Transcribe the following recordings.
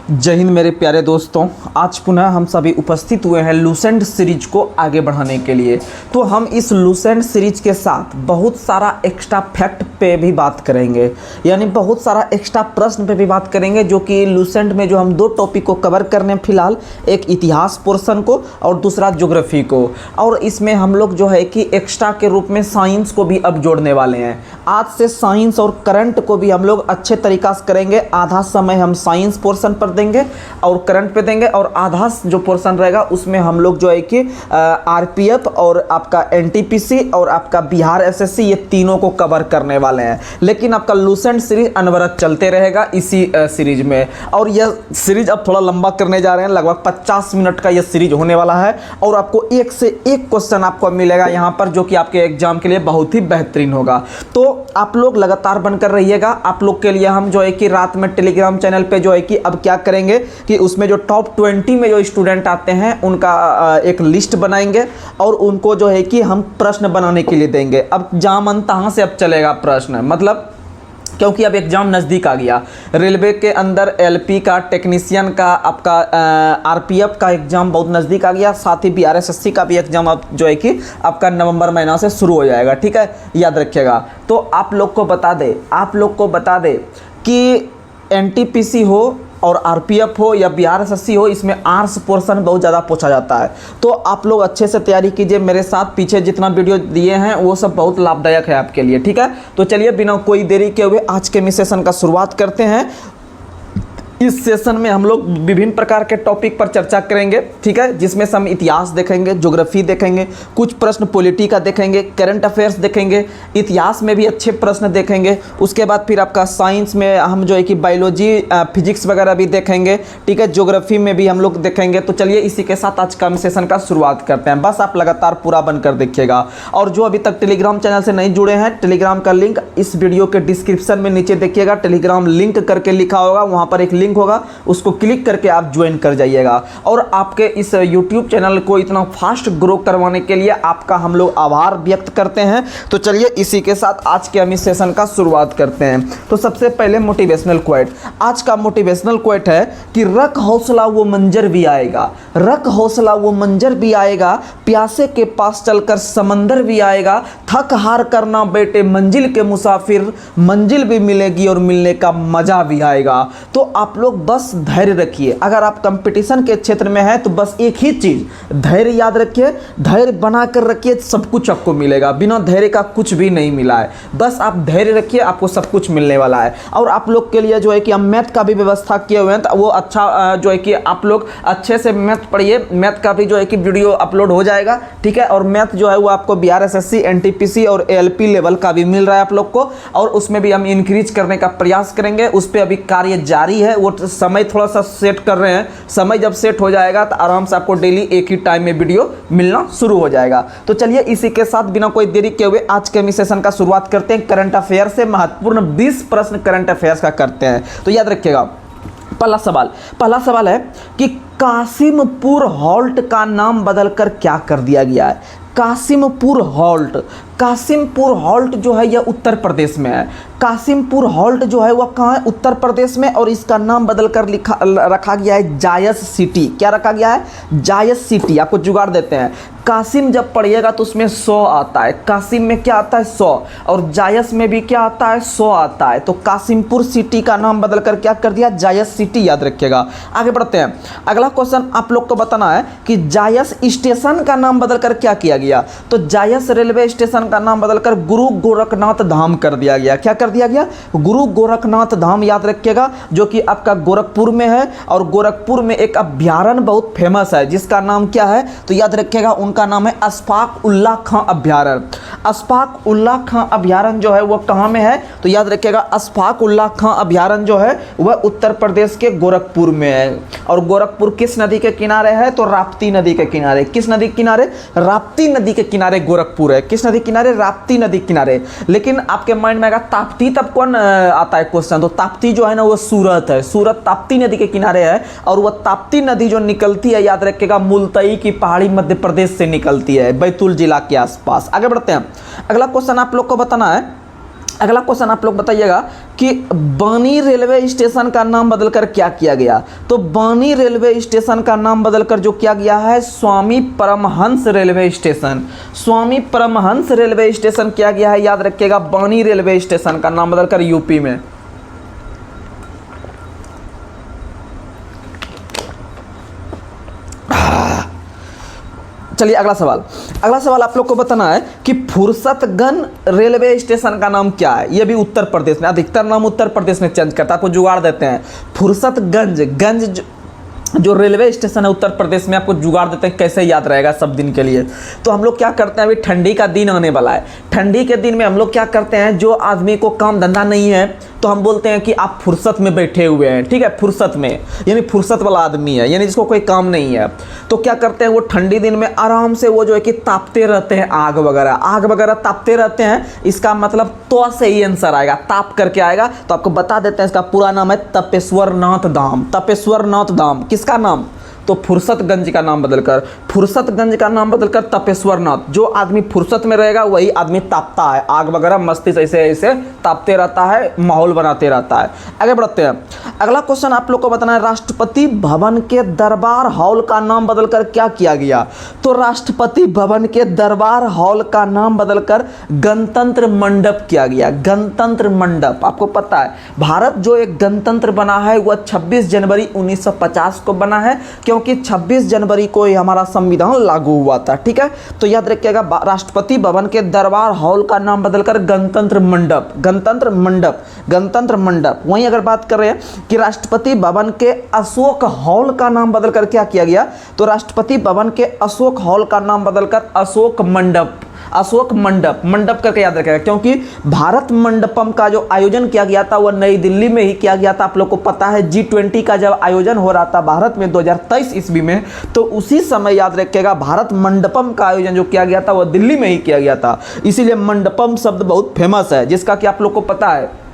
जय हिंद मेरे प्यारे दोस्तों। आज पुनः हम सभी उपस्थित हुए हैं लूसेंट सीरीज को आगे बढ़ाने के लिए। तो हम इस लूसेंट सीरीज के साथ बहुत सारा एक्स्ट्रा फैक्ट पे भी बात करेंगे, यानी बहुत सारा एक्स्ट्रा प्रश्न पे भी बात करेंगे, जो कि लूसेंट में जो हम दो टॉपिक को कवर करने हैं फिलहाल, एक इतिहास पोर्शन को और दूसरा ज्योग्राफी को। और इसमें हम लोग जो है कि एक्स्ट्रा के रूप में साइंस को भी अब जोड़ने वाले हैं। आज से साइंस और करंट को भी हम लोग अच्छे तरीक़ा से करेंगे। आधा समय हम साइंस पोर्शन पर देंगे और करंट पे देंगे, और आधा जो पोर्शन रहेगा उसमें हम लोग जो है कि आरपीएफ और आपका एनटीपीसी और आपका बिहार एसएससी, ये तीनों को कवर करने वाले हैं। लेकिन आपका लूसेंट सीरीज अनवरत चलते रहेगा इसी सीरीज में। और यह सीरीज अब थोड़ा लंबा करने जा रहे हैं, लगभग 50 मिनट का यह सीरीज होने वाला है। और आपको एक से एक क्वेश्चन आपको मिलेगा यहाँ पर, जो कि आपके एग्जाम के लिए बहुत ही बेहतरीन होगा। तो आप लोग लगातार बनकर रहिएगा। आप लोग के लिए हम जो है कि रात में टेलीग्राम चैनल पे जो है कि अब क्या करेंगे कि उसमें जो टॉप 20 में जो स्टूडेंट आते हैं उनका एक लिस्ट बनाएंगे और उनको जो है कि हम प्रश्न बनाने के लिए देंगे। अब जहाँ मन तहाँ से अब चलेगा प्रश्न, मतलब क्योंकि अब एग्ज़ाम नज़दीक आ गया। रेलवे के अंदर एलपी का, टेक्नीशियन का, आपका आरपीएफ का एग्ज़ाम बहुत नज़दीक आ गया। साथ ही बीआरएसएससी का भी एग्ज़ाम अब जो है कि आपका नवंबर महीना से शुरू हो जाएगा। ठीक है, याद रखिएगा। तो आप लोग को बता दे कि एनटीपीसी हो और आरपीएफ हो या बीआरएसएससी हो, इसमें आर्ट्स पोर्शन बहुत ज़्यादा पूछा जाता है। तो आप लोग अच्छे से तैयारी कीजिए। मेरे साथ पीछे जितना वीडियो दिए हैं वो सब बहुत लाभदायक है आपके लिए। ठीक है, तो चलिए बिना कोई देरी के हुए आज के सेशन का शुरुआत करते हैं। इस सेशन में हम लोग विभिन्न प्रकार के टॉपिक पर चर्चा करेंगे। ठीक है, जिसमें से हम इतिहास देखेंगे, ज्योग्राफी देखेंगे, कुछ प्रश्न पॉलिटी का देखेंगे, करंट अफेयर्स देखेंगे, इतिहास में भी अच्छे प्रश्न देखेंगे। उसके बाद फिर आपका साइंस में हम जो है कि बायोलॉजी, फिजिक्स वगैरह भी देखेंगे। ठीक है, ज्योग्राफी में भी हम लोग देखेंगे। तो चलिए इसी के साथ आज का सेशन का शुरुआत करते हैं। बस आप लगातार पूरा बनकर देखिएगा। और जो अभी तक टेलीग्राम चैनल से नहीं जुड़े हैं, टेलीग्राम का लिंक इस वीडियो के डिस्क्रिप्शन में नीचे देखिएगा। टेलीग्राम लिंक करके लिखा होगा, वहाँ पर एक लिंक होगा, उसको क्लिक करके आप ज्वाइन कर जाइएगा। और आपके इस YouTube चैनल को इतना फास्ट ग्रो करवाने के लिए आपका हम लोग आभार व्यक्त करते हैं। तो चलिए इसी के साथ आज के हम इस सेशन का शुरुआत करते हैं। तो सबसे पहले मोटिवेशनल क्वोट। आज का मोटिवेशनल क्वोट है कि रख हौसला वो मंजर भी आएगा, रख हौसला वो मंजर भी आएगा, प्यासे के पास चलकर समंदर भी आएगा, थक हार करना बेटे मंजिल के मुसाफिर, मंजिल भी मिलेगी और मिलने का मजा भी आएगा। तो आप लोग बस धैर्य रखिए। अगर आप कंपटीशन के क्षेत्र में हैं तो बस एक ही चीज, धैर्य याद रखिए, धैर्य बना कर रखिए, सब कुछ आपको मिलेगा। बिना धैर्य का कुछ भी नहीं मिला है। बस आप धैर्य रखिए, आपको सब कुछ मिलने वाला है। और आप लोग के लिए जो है कि हम मैथ का भी व्यवस्था किए हुए हैं, तो वो अच्छा जो है कि आप लोग अच्छे से मैथ पढ़िए। मैथ का भी जो है कि वीडियो अपलोड हो जाएगा। ठीक है, और मैथ जो है वो आपको बीआरएसएससी, एनटीपीसी और एएलपी लेवल का भी मिल रहा है आप लोग को, और उसमें भी हम इंक्रीज करने का प्रयास करेंगे। उस पर अभी कार्य जारी है, वो समय थोड़ा सा सेट कर रहे हैं। समय जब सेट हो जाएगा तो आराम से आपको डेली एक ही टाइम में वीडियो मिलना शुरू हो जाएगा। तो चलिए इसी के साथ बिना कोई देरी के हुए आज के सेशन का शुरुआत करते हैं। करंट अफेयर से महत्वपूर्ण 20 प्रश्न करंट अफेयर्स का करते हैं। तो याद रखिएगा, पहला सवाल है कि कासिमपुर हॉल्ट का नाम बदलकर क्या कर दिया गया है। कासिमपुर हॉल्ट जो है यह उत्तर प्रदेश में है। कासिमपुर हॉल्ट जो है वह कहाँ है, उत्तर प्रदेश में, और इसका नाम बदलकर रखा गया है जायस सिटी। क्या रखा गया है, जायस सिटी। आपको जुगाड़ देते हैं, कासिम जब पढ़िएगा तो उसमें 100 आता है। कासिम में क्या आता है, 100, और जायस में भी क्या आता है, 100 आता है। तो कासिमपुर सिटी का नाम बदलकर क्या कर दिया, जायस सिटी। याद रखिएगा। आगे बढ़ते हैं। अगला क्वेश्चन आप लोग को बताना है कि जायस स्टेशन का नाम बदलकर क्या किया गया। तो जायस रेलवे स्टेशन का नाम बदलकर गुरु गोरखनाथ धाम कर दिया गया। क्या कर दिया गया, गुरु गोरखनाथ धाम। याद रखिएगा, जो कि आपका गोरखपुर में है। और गोरखपुर में एक अभ्यारण्य बहुत फेमस है, जिसका नाम क्या है, तो याद रखिएगा उनका नाम है अशफाक उल्लाह खां अभ्यारण्य। अशफाक उल्लाह खां अभ्यारण्य जो है वो कहाँ में है, तो याद रखिएगा अशफाक उल्लाह खां अभ्यारण्य जो है वह उत्तर प्रदेश के गोरखपुर में है। और गोरखपुर किस नदी के किनारे है, तो राप्ती नदी के किनारे। किस नदी के किनारे, राप्ती नदी के किनारे गोरखपुर है। किस नदी किनारे, राप्ती नदी किनारे। लेकिन आपके माइंड में आएगा ताप्ती, तब कौन आता है क्वेश्चन, तो ताप्ती जो है ना वो सूरत है। सूरत ताप्ती नदी के किनारे है, और वह ताप्ती नदी जो निकलती है याद रखिएगा मुल्तई की पहाड़ी मध्य प्रदेश से निकलती है, बैतूल जिला के आसपास। आगे बढ़ते हैं। अगला क्वेश्चन आप लोग को बताना है अगला क्वेश्चन आप लोग बताइएगा कि बानी रेलवे स्टेशन का नाम बदलकर क्या किया गया। तो बानी रेलवे स्टेशन का नाम बदलकर जो किया गया है स्वामी परमहंस रेलवे स्टेशन। स्वामी परमहंस रेलवे स्टेशन किया गया है, याद रखिएगा, बानी रेलवे स्टेशन का नाम बदलकर यूपी में। चलिए अगला सवाल आप लोग को बताना है कि फुर्सतगंज रेलवे स्टेशन का नाम क्या है। ये भी उत्तर प्रदेश में, अधिकतर नाम उत्तर प्रदेश में चेंज करता है, आपको जुगाड़ देते हैं। फुर्सतगंज गंज जो रेलवे स्टेशन है उत्तर प्रदेश में, आपको जुगाड़ देते हैं कैसे याद रहेगा सब दिन के लिए। तो हम लोग क्या करते हैं, अभी ठंडी का दिन आने वाला है, ठंडी के दिन में हम लोग क्या करते हैं, जो आदमी को काम धंधा नहीं है तो हम बोलते हैं कि आप फुर्सत में बैठे हुए हैं, ठीक है, फुर्सत में, यानी फुर्सत वाला आदमी है, यानी जिसको कोई काम नहीं है। तो क्या करते हैं, वो ठंडी दिन में आराम से वो जो है कि तापते रहते हैं, आग वगैरह तापते रहते हैं। इसका मतलब तो से ही आंसर आएगा, ताप करके आएगा। तो आपको बता देते हैं, इसका पूरा नाम है तपेश्वर नाथ धाम। तपेश्वर नाथ धाम किसका नाम, तो फुर्सतगंज का नाम बदलकर तपेश्वर नाथ। जो आदमी फुर्सत में रहेगा वही आदमी तापता है, आग वगैरह मस्ती से ऐसे तापते रहता है, माहौल बनाते रहता है। आगे बढ़ते हैं, अगला क्वेश्चन आप लोग को बताना है, राष्ट्रपति भवन के दरबार हॉल का नाम बदलकर क्या किया गया। तो राष्ट्रपति भवन के दरबार हॉल का नाम बदलकर गणतंत्र मंडप किया गया। गणतंत्र मंडप, आपको पता है भारत जो एक गणतंत्र बना है वह 26 जनवरी 1950 को बना है, क्योंकि 26 जनवरी को ही हमारा संविधान लागू हुआ था, ठीक है। तो याद रखिएगा, राष्ट्रपति भवन के दरबार हॉल का नाम बदलकर गणतंत्र मंडप। वहीं अगर बात कर रहे हैं कि राष्ट्रपति भवन के अशोक हॉल का नाम बदलकर क्या किया गया, तो राष्ट्रपति भवन के अशोक हॉल का नाम बदलकर अशोक मंडप करके याद रखेगा, क्योंकि भारत मंडपम का जो आयोजन किया गया था वह नई दिल्ली में ही किया गया था। आप लोग को पता है G20 का जब आयोजन हो रहा था भारत में 2023 ईस्वी में, तो उसी समय याद रखिएगा भारत मंडपम का आयोजन जो किया गया था वह दिल्ली में ही किया गया था। इसीलिए मंडपम शब्द बहुत फेमस है, जिसका कि आप लोग को पता है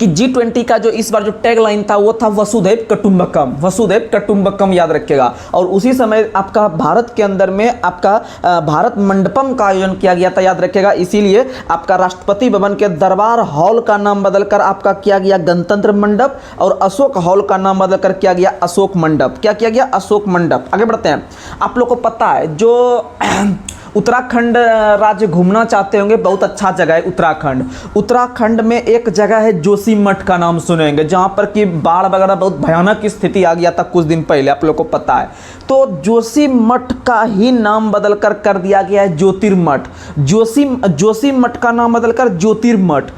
कि G20 का जो इस बार जो टैग लाइन था वो था वसुधैव कुटुंबकम, याद रखिएगा। और उसी समय आपका भारत के अंदर में आपका भारत मंडपम का आयोजन किया गया था, याद रखिएगा। इसीलिए आपका राष्ट्रपति भवन के दरबार हॉल का नाम बदलकर आपका किया गया गणतंत्र मंडप, और अशोक हॉल का नाम बदलकर किया गया अशोक मंडप। क्या किया गया, अशोक मंडप। आगे बढ़ते हैं, आप लोग को पता है जो उत्तराखंड राज्य घूमना चाहते होंगे, बहुत अच्छा जगह है उत्तराखंड में एक जगह है जोशीमठ का नाम सुनेंगे, जहां पर कि बाढ़ वगैरह बहुत भयानक स्थिति आ गया था कुछ दिन पहले, आप लोग को पता है। तो जोशीमठ का ही नाम बदलकर कर दिया गया है ज्योतिर्मठ। जोशीमठ का नाम बदलकर ज्योतिर्मठ,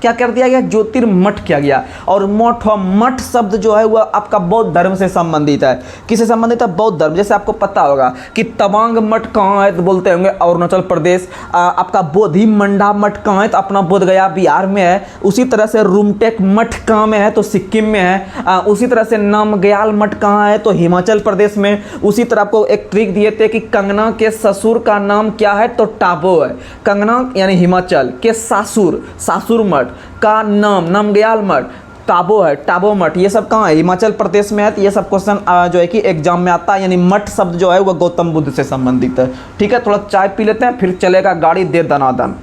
क्या कर दिया गया, ज्योतिर्मठ किया गया। और मठ शब्द जो है वह आपका बौद्ध धर्म से संबंधित है। किससे संबंधित है, बौद्ध धर्म। जैसे आपको पता होगा कि तवांग मठ कहाँ है, तो बोलते होंगे अरुणाचल प्रदेश। आपका बोधि मंडा मठ कहाँ है, तो अपना बोध गया बिहार में है। उसी तरह से रुमटेक मठ कहाँ में है, तो सिक्किम में है। उसी तरह से नामग्याल मठ कहाँ है, तो हिमाचल प्रदेश में। उसी तरह आपको एक ट्रिक दिए थे कि कंगना के ससुर का नाम क्या है, तो टाबो है। कंगना यानी हिमाचल के सासुर मठ का नाम नामग्याल मठ टाबो है, टाबो मठ। ये सब कहाँ है, हिमाचल प्रदेश में है। तो ये सब क्वेश्चन जो है कि एग्जाम में आता है, यानी मठ शब्द जो है वह गौतम बुद्ध से संबंधित है। ठीक है, थोड़ा चाय पी लेते हैं, फिर चलेगा गाड़ी दे दनादन।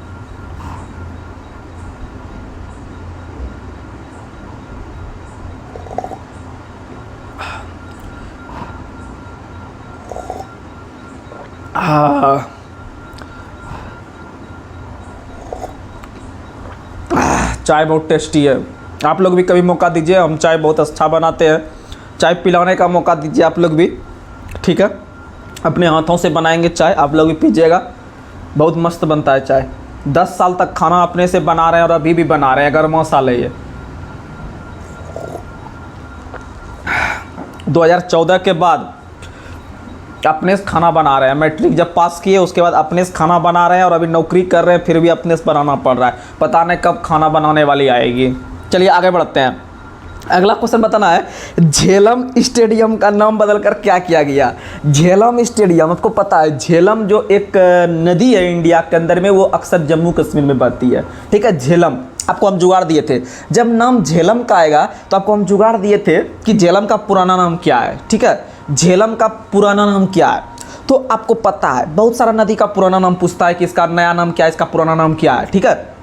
चाय बहुत टेस्टी है, आप लोग भी कभी मौका दीजिए। हम चाय बहुत अच्छा बनाते हैं, चाय पिलाने का मौका दीजिए आप लोग भी, ठीक है। अपने हाथों से बनाएंगे चाय, आप लोग भी पीजिएगा, बहुत मस्त बनता है चाय। 10 साल तक खाना अपने से बना रहे हैं और अभी भी बना रहे हैं, 11वां साल है ये। 2014 के बाद अपने से खाना बना रहे हैं। मैट्रिक जब पास किए उसके बाद अपने से खाना बना रहे हैं, और अभी नौकरी कर रहे हैं, फिर भी अपने से बनाना पड़ रहा है। पता नहीं कब खाना बनाने वाली आएगी। चलिए आगे बढ़ते हैं। अगला क्वेश्चन बताना है, झेलम स्टेडियम का नाम बदलकर क्या किया गया। झेलम स्टेडियम, आपको पता है झेलम जो एक नदी है इंडिया के अंदर में, वो अक्सर जम्मू कश्मीर में बहती है, ठीक है। झेलम आपको हम जुगाड़ दिए थे, जब नाम झेलम का आएगा तो आपको हम जुगाड़ दिए थे कि झेलम का पुराना नाम क्या है, ठीक है। झेलम का पुराना नाम क्या है, तो आपको पता है बहुत सारा नदी का पुराना नाम पूछता है कि इसका नया नाम क्या है, इसका पुराना नाम क्या है, ठीक है।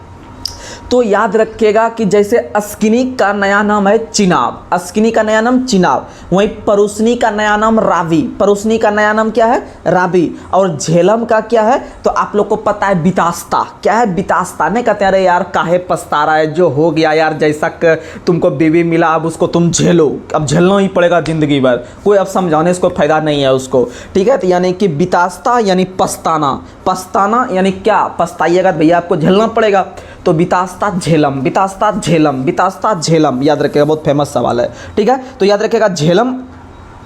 तो याद रखिएगा कि जैसे अस्किनी का नया नाम है चिनाब, अस्किनी का नया नाम चिनाब, वहीं परुसनी का नया नाम रावी, परुसनी का नया नाम क्या है, रावी। और झेलम का क्या है, तो आप लोग को पता है बितास्ता, क्या है बितास्ता। नहीं कहते अरे यार काहे पछता रहा है, जो हो गया यार, जैसा तुमको बीवी मिला अब उसको तुम झेलो, अब झेलना ही पड़ेगा जिंदगी भर, कोई अब समझाने से कोई फायदा नहीं है उसको, ठीक है। तो यानी कि बितास्ता यानी पछताना, पछताना यानी क्या, पछताइएगा भैया आपको झेलना पड़ेगा। तो बितास्ता झेलम, बितास्ता झेलम, बितास्ता झेलम, याद रखिएगा बहुत फेमस सवाल है, ठीक है। तो याद रखिएगा झेलम,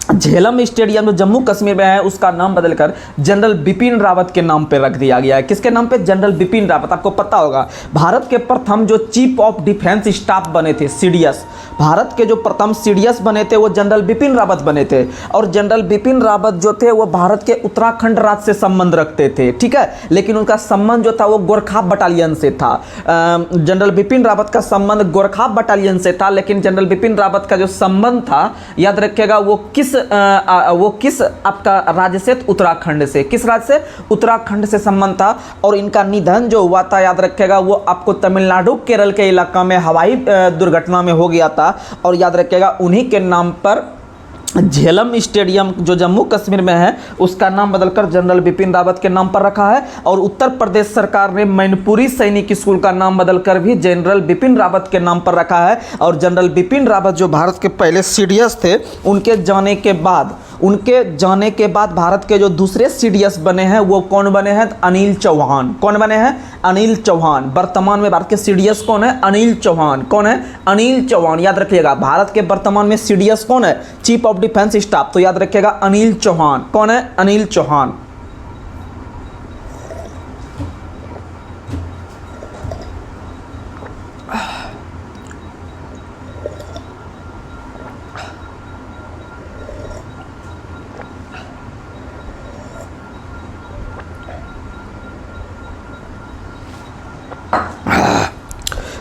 झेलम स्टेडियम जो जम्मू कश्मीर में है उसका नाम बदलकर जनरल बिपिन रावत के नाम पे रख दिया गया है। किसके नाम पे, जनरल बिपिन रावत। आपको पता होगा भारत के प्रथम जो चीफ ऑफ डिफेंस स्टाफ बने थे, सीडीएस, भारत के जो प्रथम सीडीएस बने थे वो जनरल बिपिन रावत बने थे। और जनरल बिपिन रावत जो थे वो भारत के उत्तराखंड राज्य से संबंध रखते थे, ठीक है। लेकिन उनका संबंध जो था वो गोरखा बटालियन से था। जनरल बिपिन रावत का संबंध गोरखा बटालियन से था, लेकिन जनरल बिपिन रावत का जो संबंध था याद रखिएगा वो किस आपका राज्य से, उत्तराखंड से। किस राज्य से, उत्तराखंड से संबंध था। और इनका निधन जो हुआ था याद रखिएगा वो आपको तमिलनाडु केरल के इलाका में हवाई दुर्घटना में हो गया था। और याद रखिएगा उन्हीं के नाम पर झेलम स्टेडियम जो जम्मू कश्मीर में है उसका नाम बदलकर जनरल बिपिन रावत के नाम पर रखा है। और उत्तर प्रदेश सरकार ने मैनपुरी सैनिक स्कूल का नाम बदलकर भी जनरल बिपिन रावत के नाम पर रखा है। और जनरल बिपिन रावत जो भारत के पहले सीडीएस थे, उनके जाने के बाद भारत के जो दूसरे सीडीएस बने हैं वो कौन बने हैं, अनिल चौहान। कौन बने हैं, अनिल चौहान। वर्तमान में भारत के सीडीएस कौन है, अनिल चौहान। कौन है, अनिल चौहान। याद रखिएगा भारत के वर्तमान में सीडीएस कौन है, चीफ ऑफ डिफेंस स्टाफ, तो याद रखिएगा अनिल चौहान। कौन है, अनिल चौहान।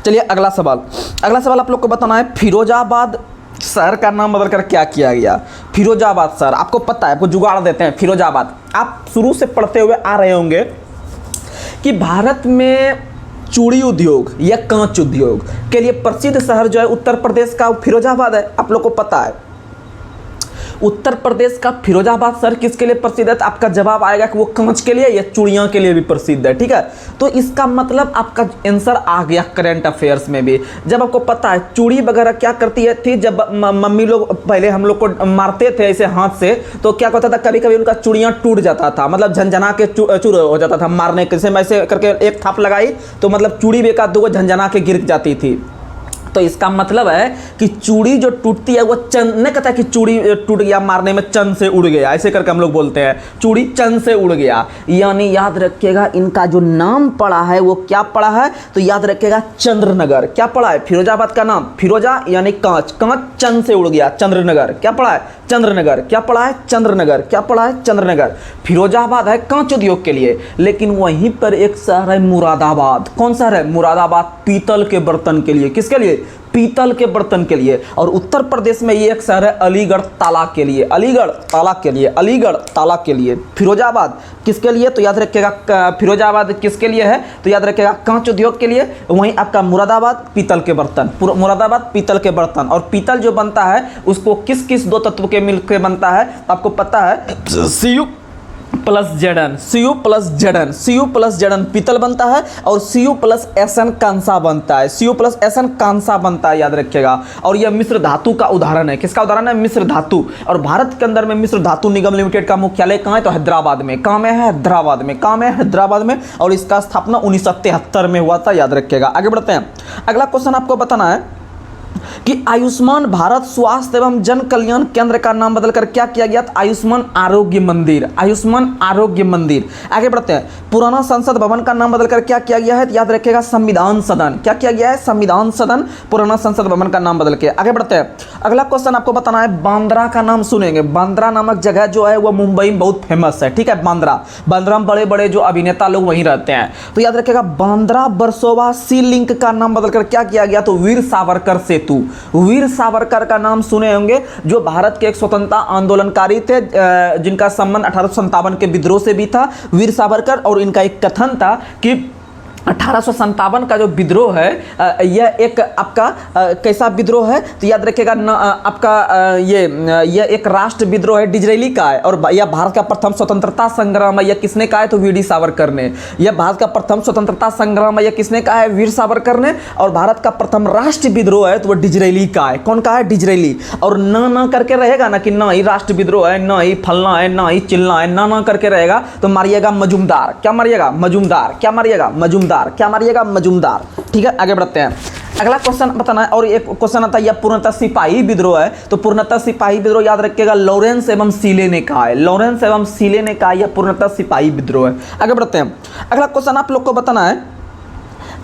चलिए अगला सवाल आप लोग को बताना है, फिरोजाबाद शहर का नाम बदलकर क्या किया गया। फिरोजाबाद शहर, आपको पता है, आपको जुगाड़ देते हैं। फिरोजाबाद आप शुरू से पढ़ते हुए आ रहे होंगे कि भारत में चूड़ी उद्योग या कांच उद्योग के लिए प्रसिद्ध शहर जो है उत्तर प्रदेश का फिरोजाबाद है। आप लोग को पता है उत्तर प्रदेश का फिरोजाबाद शहर किसके लिए प्रसिद्ध है, तो आपका जवाब आएगा कि वो कांच के लिए या चूड़ियां के लिए भी प्रसिद्ध है, ठीक है। तो इसका मतलब आपका आंसर आ गया करंट अफेयर्स में भी। जब आपको पता है चूड़ी वगैरह क्या करती है थी, जब मम्मी लोग पहले हम लोग को मारते थे ऐसे हाथ से, तो क्या होता था कभी कभी उनका चूड़ियां टूट जाता था, मतलब झंझना के चूर हो जाता था मारने के से। ऐसे करके एक थाप लगाई तो मतलब चूड़ी भी एकाध दो झंझना के गिर जाती थी। तो इसका मतलब है कि चूड़ी जो टूटती है वो चंद, नहीं कहता कि चूड़ी टूट गया मारने में चंद से उड़ गया, ऐसे करके हम लोग बोलते हैं चूड़ी चंद से उड़ गया। यानी याद रखिएगा इनका जो नाम पड़ा है वो क्या पड़ा है, तो याद रखिएगा चंद्रनगर। क्या पड़ा है, फिरोजाबाद का नाम फिरोजा यानी कांच, कांच चंद से उड़ गया, चंद्रनगर। क्या पड़ा है, चंद्रनगर। क्या पड़ा है, चंद्रनगर। क्या पड़ा है, चंद्रनगर। फिरोजाबाद है कांच उद्योग के लिए, लेकिन वहीं पर एक शहर है मुरादाबाद। कौन शहर है, मुरादाबाद, पीतल के बर्तन के लिए। किसके लिए, पीतल के बर्तन के लिए। और उत्तर प्रदेश में ये एक शहर है अलीगढ़ ताला के लिए, अलीगढ़ ताला के लिए, अलीगढ़ ताला के लिए। फिरोजाबाद किसके लिए, तो याद रखिएगा फिरोजाबाद किसके लिए है, तो याद रखिएगा कांच उद्योग के लिए। वहीं आपका मुरादाबाद पीतल के बर्तन, मुरादाबाद पीतल के बर्तन। और पीतल जो बनता है उसको किस किस दो तत्व के मिलकर बनता है, आपको पता है Cu plus Zn, Cu plus Zn, Cu plus Zn पीतल बनता है और Cu प्लस Sn कांसा बनता है, Cu प्लस Sn कांसा बनता है, याद रखिएगा। और यह मिश्र धातु का उदाहरण है। किसका उदाहरण है, मिश्र धातु। और भारत के अंदर में मिश्र धातु निगम लिमिटेड का मुख्यालय कहाँ है, तो हैदराबाद में। कहाँ में है, हैदराबाद में। कहाँ में, हैदराबाद में। और इसका स्थापना 1973 में हुआ था, याद रखिएगा। आगे बढ़ते हैं, अगला क्वेश्चन आपको बताना है कि आयुष्मान भारत स्वास्थ्य एवं जन कल्याण केंद्र का नाम बदलकर क्या किया गया, आयुष्मान आरोग्य मंदिर, आयुष्मान आरोग्य मंदिर। आगे बढ़ते हैं, पुराना संसद भवन का नाम बदलकर क्या किया गया है, याद रखिएगा संविधान सदन। क्या किया गया है, संविधान सदन, पुराना संसद भवन का नाम बदल के। आगे बढ़ते हैं, अगला क्वेश्चन आपको बताना है, बांद्रा का नाम सुनेंगे। बांद्रा नामक जगह जो है वो मुंबई में बहुत फेमस है, ठीक है। बांद्रा में बड़े बड़े जो अभिनेता लोग वहीं रहते हैं, तो याद रखिएगा बांद्रा वर्सोवा सी लिंक का नाम बदलकर क्या किया गया, तो वीर सावरकर सेतु, सेतु। वीर सावरकर का नाम सुने होंगे, जो भारत के एक स्वतंत्रता आंदोलनकारी थे, जिनका संबंध 1857 के विद्रोह से भी था। वीर सावरकर, और इनका एक कथन था कि 1857 का जो विद्रोह है यह एक आपका कैसा विद्रोह है, तो याद रखिएगा आपका यह एक राष्ट्र विद्रोह है, डिजरेली का है। और यह भारत का प्रथम स्वतंत्रता संग्राम है, यह किसने कहा है, तो वीर सावरकर ने। यह भारत का प्रथम स्वतंत्रता संग्राम है, यह किसने कहा है, वीर सावरकर ने। और भारत का प्रथम राष्ट्र विद्रोह है तो वह डिजरेली का है। कौन कहा है, डिजरेली। और ना करके रहेगा ना कि ना ही राष्ट्र विद्रोह है, ना ही फलना है, ना ही चिलना है, ना करके रहेगा तो मारिएगा मजूमदार। क्या मारिएगा, मजूमदार। क्या मारिएगा, मजूमदार। क्या मारिएगा, मजूमदार। ठीक है, आगे बढ़ते हैं। अगला क्वेश्चन बताना है, और एक क्वेश्चन आता है, यह पूर्णतः सिपाही विद्रोह है, तो पूर्णतः सिपाही विद्रोह याद रखिएगा लॉरेंस एवं सीले ने कहा है। लॉरेंस एवं सीले ने कहा यह पूर्णतः सिपाही विद्रोह है। आगे बढ़ते हैं। अगला क्वेश्चन आप लोग को बताना है,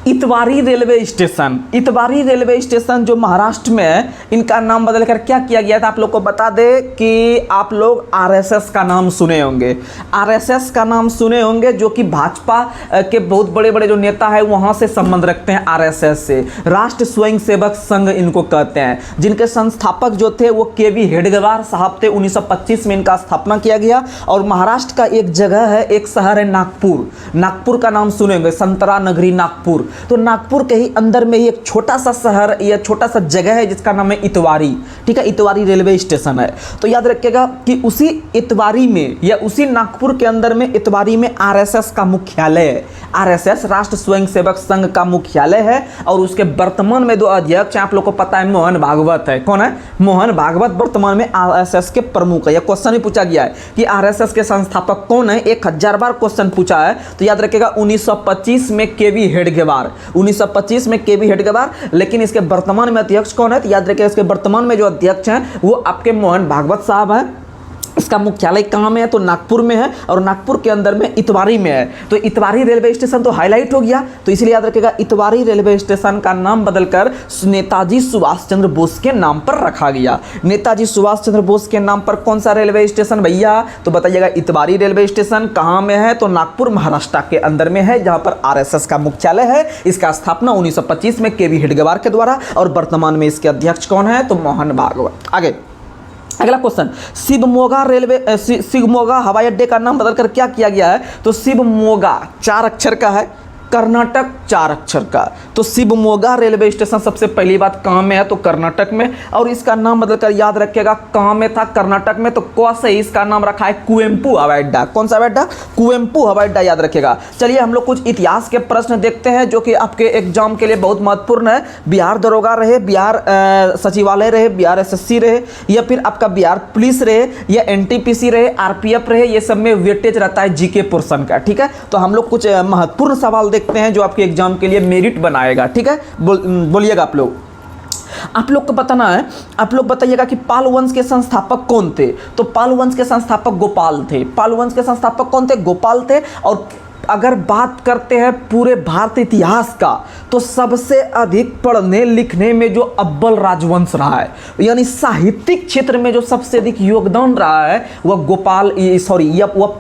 Itwari railway station. Itwari railway station जो महाराष्ट्र में है, इनका नाम बदलकर क्या किया गया था। आप लोग को बता दें कि आप लोग आरएसएस का नाम सुने होंगे। आरएसएस का नाम सुने होंगे, जो कि भाजपा के बहुत बड़े बड़े जो नेता है वहाँ से संबंध रखते हैं आरएसएस से। राष्ट्र स्वयंसेवक संघ इनको कहते हैं, जिनके संस्थापक जो थे वो केवी हेडगेवार साहब थे। 1925 में इनका स्थापना किया गया। और महाराष्ट्र का एक जगह है, एक शहर है नागपुर। नागपुर का नाम सुने होंगे, संतरा नगरी नागपुर। तो नागपुर के ही अंदर में ही एक छोटा सा शहर या छोटा सा जगह है जिसका नाम है इतवारी। ठीक है, इतवारी रेलवे स्टेशन है। तो याद रखिएगा कि उसी इतवारी में या उसी नागपुर के अंदर में इतवारी में आरएसएस का मुख्यालय है। आरएसएस राष्ट्र स्वयंसेवक संघ का मुख्यालय है। और उसके वर्तमान में दो अध्यक्ष आप लोग को पता है, मोहन भागवत है। कौन है, मोहन भागवत वर्तमान में आरएसएस के प्रमुख है। यह क्वेश्चन भी पूछा गया है कि आरएसएस के संस्थापक कौन है, 1000 बार क्वेश्चन पूछा है। तो याद रखिएगा 1925 में केवी हेडगेवार। 1925 में केवी हेडगेवार। लेकिन इसके वर्तमान में अध्यक्ष कौन है, तो याद रखिएगा इसके वर्तमान में जो अध्यक्ष हैं वो आपके मोहन भागवत साहब हैं। इसका मुख्यालय कहाँ में है, तो नागपुर में है। और नागपुर के अंदर में इतवारी में है। तो इतवारी रेलवे स्टेशन तो हाईलाइट हो गया। तो इसलिए याद रखिएगा इतवारी रेलवे स्टेशन का नाम बदलकर नेताजी सुभाष चंद्र बोस के नाम पर रखा गया। नेताजी सुभाष चंद्र बोस के नाम पर कौन सा रेलवे स्टेशन भैया, तो बताइएगा इतवारी रेलवे स्टेशन कहाँ में है, तो नागपुर महाराष्ट्र के अंदर में है, जहाँ पर आरएसएस का मुख्यालय है। इसका स्थापना 1925 में केवी हेडगेवार के द्वारा। और वर्तमान में इसके अध्यक्ष कौन है, तो मोहन भागवत। आगे अगला क्वेश्चन, शिवमोगा हवाई अड्डे का नाम बदलकर क्या किया गया है, तो शिवमोगा 4 अक्षर का है, कर्नाटक 4 अक्षर का। तो शिवमोगा रेलवे स्टेशन सबसे पहली बात कहाँ में है, तो कर्नाटक में। और इसका नाम बदलकर याद रखिएगा कहाँ में था, कर्नाटक में। तो क से इसका नाम रखा है कुवेम्पू हवाई अड्डा। कौन सा हवाई अड्डा, कुवेम्पू हवाई अड्डा, याद रखिएगा। चलिए हम लोग कुछ इतिहास के प्रश्न देखते हैं जो कि आपके एग्जाम के लिए बहुत महत्वपूर्ण है। बिहार दरोगा रहे, बिहार सचिवालय रहे, बिहार एसएससी रहे, या फिर आपका बिहार पुलिस रहे, या एनटीपीसी रहे, आरपीएफ रहे, ये सब में वेटेज रहता है जीके पोर्शन का। ठीक है, तो हम लोग कुछ महत्वपूर्ण सवाल देखते हैं जो आपके एग्जाम के लिए मेरिट बनाएगा। ठीक है, बोलिएगा आप लोग। आप लोग को बताना है, आप लोग बताइएगा कि पाल वंश के संस्थापक कौन थे, तो पाल वंश के संस्थापक गोपाल थे। पाल वंश के संस्थापक कौन थे, गोपाल थे। और अगर बात करते हैं पूरे भारत इतिहास का, तो सबसे अधिक पढ़ने लिखने में जो अव्वल राजवंश रहा है, यानी साहित्यिक क्षेत्र में जो सबसे अधिक योगदान रहा है वह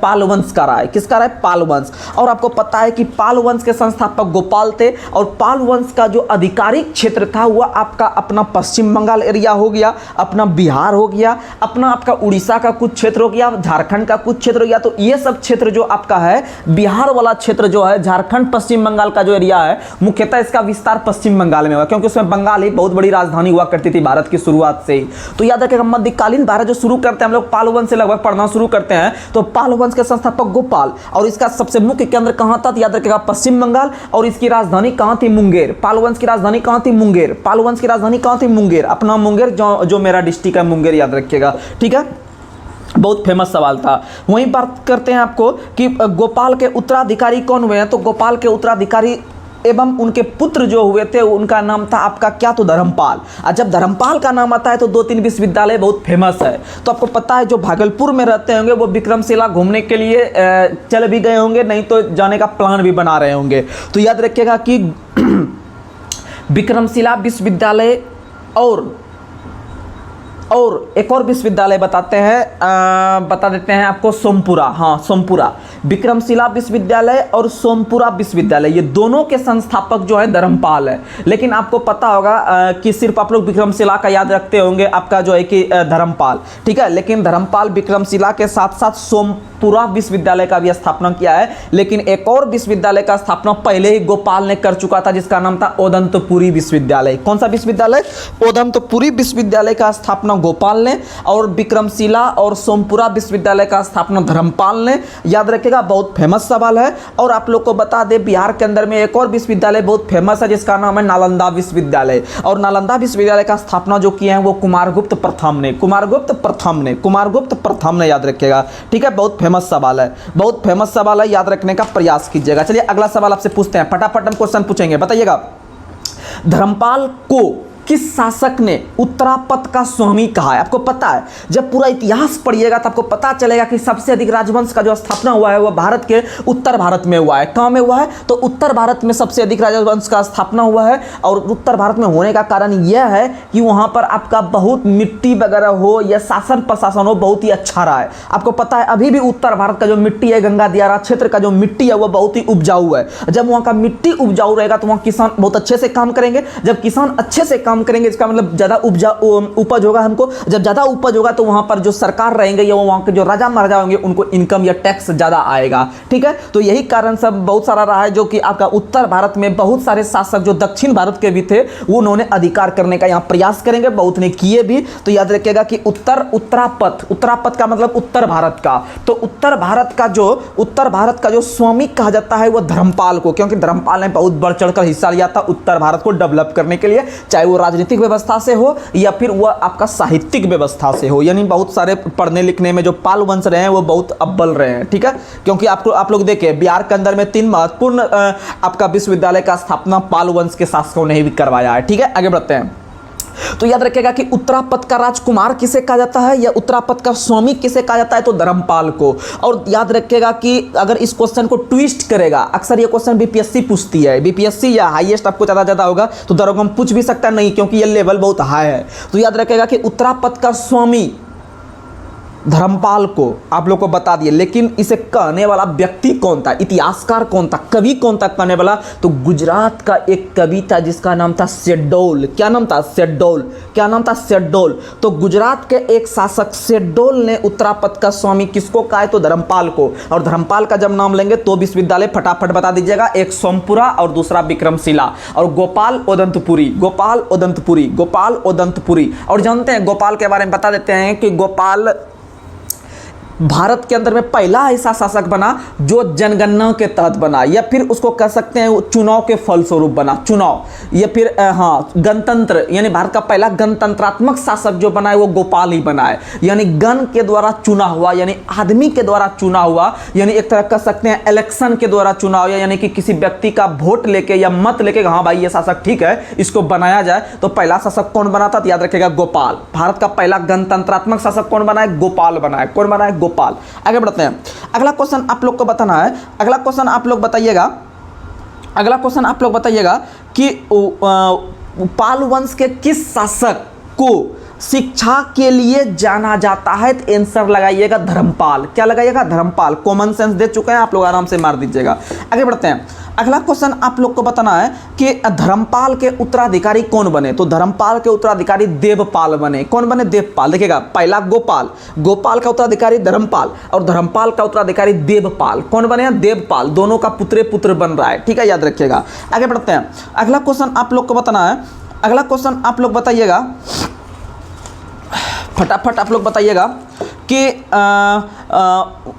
पाल वंश का रहा है। किसका रहा है, पाल वंश। और आपको पता है कि पाल वंश के संस्थापक गोपाल थे। और पाल वंश का जो आधिकारिक क्षेत्र था वह आपका अपना पश्चिम बंगाल एरिया हो गया, अपना बिहार हो गया, अपना आपका उड़ीसा का कुछ क्षेत्र हो गया, झारखंड का कुछ क्षेत्र हो गया। तो ये सब क्षेत्र जो आपका है, बिहार वाला क्षेत्र जो है, झारखंड पश्चिम बंगाल का जो एरिया है, मुख्यतः इसका विस्तार पश्चिम बंगाल में हुआ, क्योंकि उसमें बंगाल ही बहुत बड़ी राजधानी हुआ करती थी भारत की शुरुआत से ही। तो याद रखिएगा मध्यकालीन भारत जो शुरू करते हैं हम लोग, पाल वंश से लगभग पढ़ना शुरू करते हैं। तो पाल वंश के संस्थापक गोपाल, और इसका सबसे मुख्य केंद्र कहां था, तो याद रखिएगा पश्चिम बंगाल। और इसकी राजधानी कहां थी, मुंगेर। पाल वंश की राजधानी कहां थी, मुंगेर। पाल वंश की राजधानी कहां थी, मुंगेर। अपना मुंगेर जो मेरा डिस्ट्रिक्ट है, मुंगेर, याद रखिएगा। ठीक है, बहुत फेमस सवाल था। वहीं बात करते हैं आपको कि गोपाल के उत्तराधिकारी कौन हुए हैं, तो गोपाल के उत्तराधिकारी एवं उनके पुत्र जो हुए थे उनका नाम था आपका क्या, तो धर्मपाल। और जब धर्मपाल का नाम आता है तो 2-3 विश्वविद्यालय बहुत फेमस है। तो आपको पता है जो भागलपुर में रहते होंगे वो विक्रमशिला घूमने के लिए चल भी गए होंगे, नहीं तो जाने का प्लान भी बना रहे होंगे। तो याद रखिएगा कि विक्रमशिला विश्वविद्यालय और एक और विश्वविद्यालय बताते हैं, बता देते हैं आपको, सोमपुरा। हाँ, सोमपुरा, विक्रमशिला विश्वविद्यालय और सोमपुरा विश्वविद्यालय, ये दोनों के संस्थापक जो है धर्मपाल है। लेकिन आपको पता होगा कि सिर्फ आप लोग विक्रमशिला का याद रखते होंगे, आपका जो है कि धर्मपाल, ठीक है। लेकिन धर्मपाल विक्रमशिला के साथ साथ सोमपुरा विश्वविद्यालय का भी स्थापना किया है। लेकिन एक और विश्वविद्यालय का स्थापना पहले ही गोपाल ने कर चुका था, जिसका नाम था ओदंतपुरी विश्वविद्यालय। कौन सा विश्वविद्यालय? ओदंतपुरी विश्वविद्यालय का स्थापना गोपाल ने, और विक्रमशिला और सोमपुरा विश्वविद्यालय का स्थापना धर्मपाल ने। याद रखिएगा, बहुत फेमस सवाल है। और आप लोग को बता दें, बिहार के अंदर में एक और विश्वविद्यालय बहुत फेमस है, जिसका नाम है नालंदा विश्वविद्यालय। और नालंदा विश्वविद्यालय का स्थापना जो किए हैं वो कुमारगुप्त प्रथम ने, कुमारगुप्त प्रथम ने, याद रखिएगा, ठीक है। बहुत फेमस सवाल है, बहुत फेमस सवाल है, याद रखने का प्रयास कीजिएगा। चलिए अगला सवाल आपसे पूछते हैं, फटाफट हम क्वेश्चन पूछेंगे। बताइएगा, धर्मपाल को किस शासक ने उत्तरापथ का स्वामी कहा है? आपको पता है, जब पूरा इतिहास पढ़िएगा तो आपको पता चलेगा कि सबसे अधिक राजवंश का जो स्थापना हुआ है वह भारत के उत्तर भारत में हुआ है। कहाँ में हुआ है? तो उत्तर भारत में सबसे अधिक राजवंश का स्थापना हुआ है। और उत्तर भारत में होने का कारण यह है कि वहाँ पर आपका बहुत मिट्टी वगैरह हो या शासन प्रशासन हो, बहुत ही अच्छा रहा है। आपको पता है, अभी भी उत्तर भारत का जो मिट्टी है, गंगा दियारा क्षेत्र का जो मिट्टी है, वह बहुत ही उपजाऊ है। जब वहाँ का मिट्टी उपजाऊ रहेगा तो वहाँ किसान बहुत अच्छे से काम करेंगे। जब किसान अच्छे से काम करेंगे, इसका मतलब ज्यादा उपज होगा हमको। जब ज्यादा उपज होगा तो वहां पर जो सरकार रहेंगे या वहां के जो राजा महाराजा होंगे, उनको इनकम या टैक्स ज्यादा आएगा, ठीक है। तो यही कारण सब बहुत सारा रहा है, जो कि आपका उत्तर भारत में बहुत सारे शासक जो दक्षिण भारत के भी थे, वो उन्होंने अधिकार करने का यहाँ प्रयास करेंगे, बहुत ने किए भी। तो याद रखिएगा कि उत्तरापथ का मतलब उत्तर भारत का। तो उत्तर भारत का जो स्वामी कहा जाता है वह धर्मपाल को, क्योंकि धर्मपाल ने बहुत बढ़ चढ़कर हिस्सा लिया था उत्तर भारत को डेवलप करने के लिए, चाहे वो राजनीतिक व्यवस्था से हो या फिर वह आपका साहित्यिक व्यवस्था से हो। यानी बहुत सारे पढ़ने लिखने में जो पाल वंश रहे हैं वो बहुत अव्वल रहे हैं, ठीक है। क्योंकि आप लोग देखिए, बिहार के अंदर में 3 महत्वपूर्ण आपका विश्वविद्यालय का स्थापना पाल वंश के शासकों ने भी करवाया है, ठीक है। आगे बढ़ते हैं। तो याद रखिएगा कि उत्तरापथ का राजकुमार किसे कहा जाता है या उत्तरापथ का स्वामी किसे कहा जाता है? तो धर्मपाल को। और याद रखिएगा कि अगर इस क्वेश्चन को ट्विस्ट करेगा, अक्सर ये क्वेश्चन बीपीएससी पूछती है, बीपीएससी या हाईएस्ट आपको ज्यादा होगा तो दरोगा पूछ भी सकता है, नहीं, क्योंकि ये लेवल बहुत हाई है। तो याद रखिएगा कि उत्तरापथ का स्वामी धर्मपाल को आप लोग को बता दिए। लेकिन इसे कहने वाला व्यक्ति कौन था, इतिहासकार कौन था, कवि कौन था कहने वाला? तो गुजरात का एक कवि था जिसका नाम था शेड्डोल। क्या नाम था? शेड्डोल। क्या नाम था? शेड्डोल। तो गुजरात के एक शासक शेड्डोल ने उत्तरापथ का स्वामी किसको कहा है? तो धर्मपाल को। और धर्मपाल का जब नाम लेंगे तो विश्वविद्यालय फटाफट बता दीजिएगा, एक सोमपुरा और दूसरा विक्रमशिला, और गोपाल ओदंतपुरी, गोपाल ओदंतपुरी, गोपाल ओदंतपुरी। और जानते हैं गोपाल के बारे में बता देते हैं कि गोपाल भारत के अंदर में पहला ऐसा शासक बना जो जनगणना के तहत बना, या फिर उसको कह सकते हैं चुनाव के फलस्वरूप बना, चुनाव, या फिर गणतंत्र, यानी भारत का पहला गणतंत्रात्मक शासक जो बना है वो गोपाल ही बना है। यानी गण के द्वारा चुना हुआ, यानी आदमी के द्वारा चुना हुआ, यानी एक तरह कह सकते हैं इलेक्शन के द्वारा चुना हुआ, यानी कि किसी व्यक्ति का वोट लेके या मत लेके, हाँ भाई ये शासक ठीक है, इसको बनाया जाए। तो पहला शासक कौन बना था? तो याद रखिएगा गोपाल। भारत का पहला गणतंत्रात्मक शासक कौन बना है? गोपाल बना है। कौन बना है? गोपाल। आगे बढ़ते हैं। अगला क्वेश्चन आप लोग को बताना है, अगला क्वेश्चन आप लोग बताइएगा, अगला क्वेश्चन आप लोग बताइएगा कि पाल वंश के किस शासक को शिक्षा के लिए जाना जाता है? तो आंसर लगाइएगा धर्मपाल। क्या लगाइएगा? धर्मपाल। कॉमन सेंस दे चुके हैं आप लोग, आराम से मार दीजिएगा। आगे बढ़ते हैं। अगला क्वेश्चन आप लोग को बताना है कि धर्मपाल के उत्तराधिकारी कौन बने? तो धर्मपाल के उत्तराधिकारी देवपाल बने। कौन बने? देवपाल। देखिएगा, पहला गोपाल, गोपाल का उत्तराधिकारी धर्मपाल, और धर्मपाल का उत्तराधिकारी देवपाल। कौन बने? देवपाल। दोनों का पुत्र बन रहा है, ठीक है, याद रखिएगा। आगे बढ़ते हैं। अगला क्वेश्चन आप लोग को बताना है, अगला क्वेश्चन आप लोग बताइएगा, फटाफट आप लोग बताइएगा कि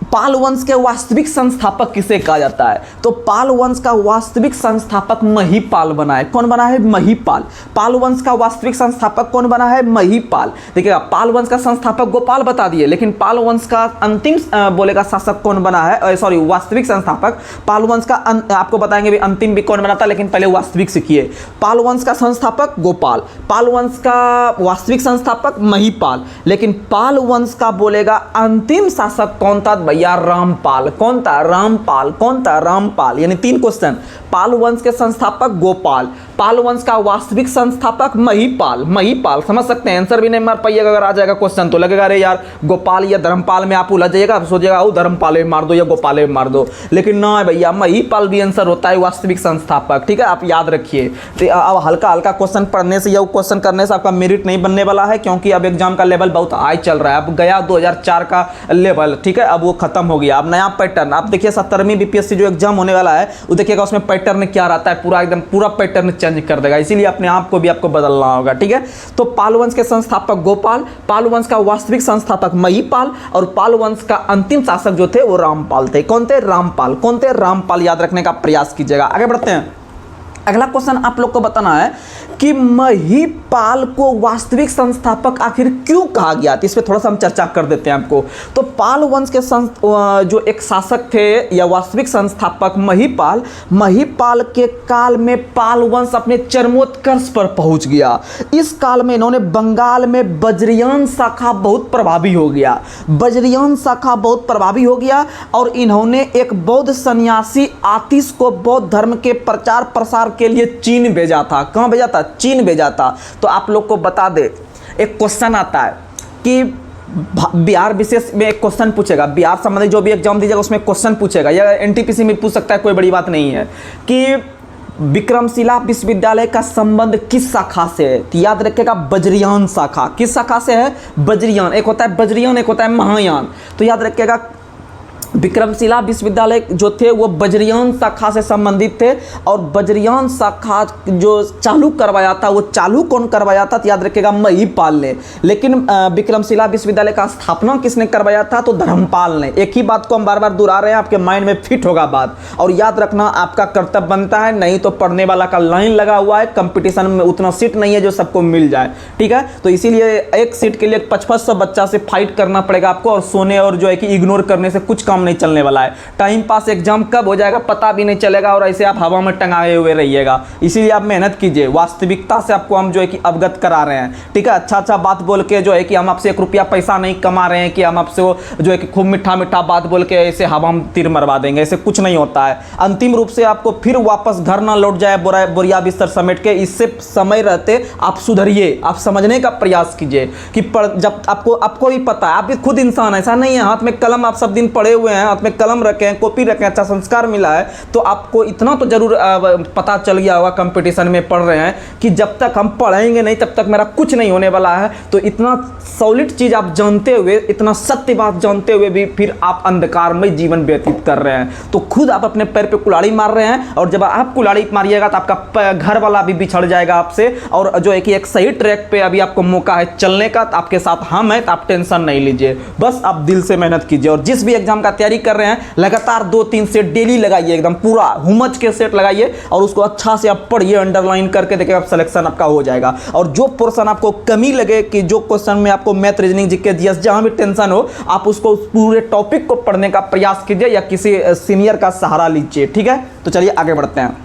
पाल वंश के वास्तविक संस्थापक किसे कहा जाता है? तो पाल वंश का वास्तविक संस्थापक महिपाल बना है। कौन बना है? महिपाल। पाल वंश का वास्तविक संस्थापक कौन बना है? महिपाल। देखिएगा, पाल वंश का संस्थापक गोपाल बता दिए, लेकिन पाल वंश का अंतिम बोलेगा शासक कौन बना है, सॉरी वास्तविक संस्थापक पाल वंश का आपको बताएंगे भी अंतिम भी कौन बना था, लेकिन पहले वास्तविक सीखिए। पाल वंश का संस्थापक गोपाल, पाल वंश का वास्तविक संस्थापक महिपाल, लेकिन पाल वंश का बोलेगा अंतिम शासक कौन था भैया? रामपाल। कौन था? रामपाल। कौन था? रामपाल। यानी 3 क्वेश्चन। पाल वंश के संस्थापक गोपाल, पाल वंश का वास्तविक संस्थापक महिपाल। महिपाल समझ सकते हैं, आंसर भी नहीं मार पाइएगा। अगर आ जाएगा क्वेश्चन तो लगेगा अरे यार गोपाल या धर्मपाल में आप उलझ जाइएगा, आप सोचिएगा वो धर्मपाल में मार दो या गोपाल में मार दो, लेकिन ना भैया महिपाल भी आंसर होता है, वास्तविक संस्थापक। ठीक है, आप याद रखिए। तो अब हल्का हल्का क्वेश्चन पढ़ने से या क्वेश्चन करने से आपका मेरिट नहीं बनने वाला है, क्योंकि अब एग्जाम का लेवल बहुत हाई चल रहा है। अब गया 2004 का लेवल, ठीक है, अब वो खत्म हो गया। अब नया पैटर्न आप देखिए, 17वीं बीपीएससी जो एग्जाम होने वाला है वो देखिएगा, उसमें पैटर्न क्या रहता है, पूरा एकदम पूरा पैटर्न चेंज कर देगा। इसीलिए अपने आप को भी आपको बदलना होगा। ठीक है, तो पाल वंश के संस्थापक गोपाल, पाल वंश का वास्तविक संस्थापक महिपाल, और पाल वंश का अंतिम शासक जो थे वो रामपाल थे। कौन थे? रामपाल। कौन थे? रामपाल। याद रखने का प्रयास कीजिएगा। आगे बढ़ते हैं। अगला क्वेश्चन आप लोग को बताना है कि महिपाल को वास्तविक संस्थापक आखिर क्यों कहा गया, तो इस पे थोड़ा सा हम चर्चा कर देते हैं आपको। तो पाल वंश के जो एक शासक थे या वास्तविक संस्थापक महिपाल, महिपाल के काल में पाल वंश अपने चरमोत्कर्ष पर पहुंच गया। इस काल में इन्होंने बंगाल में बज्रियान शाखा बहुत प्रभावी हो गया, बज्रियान शाखा बहुत प्रभावी हो गया, और इन्होंने एक बौद्ध सन्यासी आतिश को बौद्ध धर्म के प्रचार प्रसार के लिए चीन भेजा था। कहां भेजा था? चीन भेजा था। तो आप लोग को बता दे, एक क्वेश्चन आता है कि बिहार विशेष में एक क्वेश्चन पूछेगा, बिहार संबंधी जो भी एग्जाम दीजिएगा उसमें क्वेश्चन पूछेगा, या एनटीपीसी में पूछ सकता है, कोई बड़ी बात नहीं है, कि विक्रमशिला विश्वविद्यालय का संबंध किस शाखा से है? तो याद रखिएगा बज्रियान शाखा। किस शाखा से है? बज्रियान। एक होता है बज्रियान, एक होता है महायान। तो याद रखिएगा विक्रमशिला विश्वविद्यालय जो थे वो बज्रियान शाखा से संबंधित थे, और बज्रियान शाखा जो चालू करवाया था, वो चालू कौन करवाया था? तो याद रखिएगा महिपाल ने। लेकिन विक्रमशिला विश्वविद्यालय का स्थापना किसने करवाया था? तो धर्मपाल ने। एक ही बात को हम बार बार दोहरा रहे हैं, आपके माइंड में फिट होगा बात, और याद रखना आपका कर्तव्य बनता है, नहीं तो पढ़ने वाला का लाइन लगा हुआ है, कंपटीशन में उतना सीट नहीं है जो सबको मिल जाए। ठीक है, तो इसीलिए एक सीट के लिए 5500 बच्चा से फाइट करना पड़ेगा आपको, और सोने और जो है कि इग्नोर करने से कुछ काम नहीं चलने वाला है। टाइम पास एग्जाम कब हो जाएगा पता भी नहीं चलेगा, और ऐसे आप हवा में टंगाए हुए रहिएगा। इसीलिए आप मेहनत कीजिए, वास्तविकता से आपको हम जो है कि अवगत करा रहे हैं। ठीक है, अच्छा अच्छा बात बोल के जो है कि हम आपसे 1 रुपया पैसा नहीं कमा रहे हैं, कि हम आपसे जो है कि खूब मीठा मीठा बात बोल के ऐसे हवा में तीर मरवा देंगे, ऐसे कुछ नहीं होता है। अंतिम रूप से आपको फिर वापस घर ना लौट जाए बोरिया बिस्तर समेट के, इससे समय रहते आप सुधरिए, आप समझने का प्रयास कीजिए कि जब आपको भी पता है, आप भी खुद इंसान, ऐसा नहीं है हाथ में कलम आप सब दिन पढ़े हुए हैं, हाथ में कलम रखे हैं, कॉपी रखे हैं, अच्छा संस्कार मिला है, तो आपको इतना तो जरूर पता चल गया होगा कंपटीशन में पढ़ रहे हैं कि जब तक हम पढ़ेंगे नहीं तब तक मेरा कुछ नहीं होने वाला है। तो इतना सॉलिड चीज आप जानते हुए, इतना सत्य बात जानते हुए भी फिर आप अंधकारमय जीवन व्यतीत कर रहे हैं, तो खुद आप अपने पैर पे कुल्हाड़ी मार रहे हैं। और जब आप कुल्हाड़ी मारिएगा तो आपका घर वाला भी बिछड़ जाएगा आपसे, और जो है कि एक सही ट्रैक पे अभी आपको मौका है चलने का, तो आपके साथ हम हैं, तो आप टेंशन नहीं लीजिए, बस आप दिल से मेहनत कीजिए। और जिस भी एग्जाम का तैयारी कर रहे हैं लगातार 2-3 सेट डेली लगाइए, एकदम पूरा हुमच के सेट लगाइए, और उसको अच्छा से आप पढ़िए, अंडरलाइन करके देखिए आप सिलेक्शन आपका हो जाएगा। और जो पोर्शन आपको कमी लगे, कि जो क्वेश्चन में आपको मैथ, रीजनिंग, जीके, जीएस जहां भी टेंशन हो, आप उसको उस पूरे टॉपिक को पढ़ने का प्रयास कीजिए, या किसी सीनियर का सहारा लीजिए। ठीक है, तो चलिए आगे बढ़ते हैं।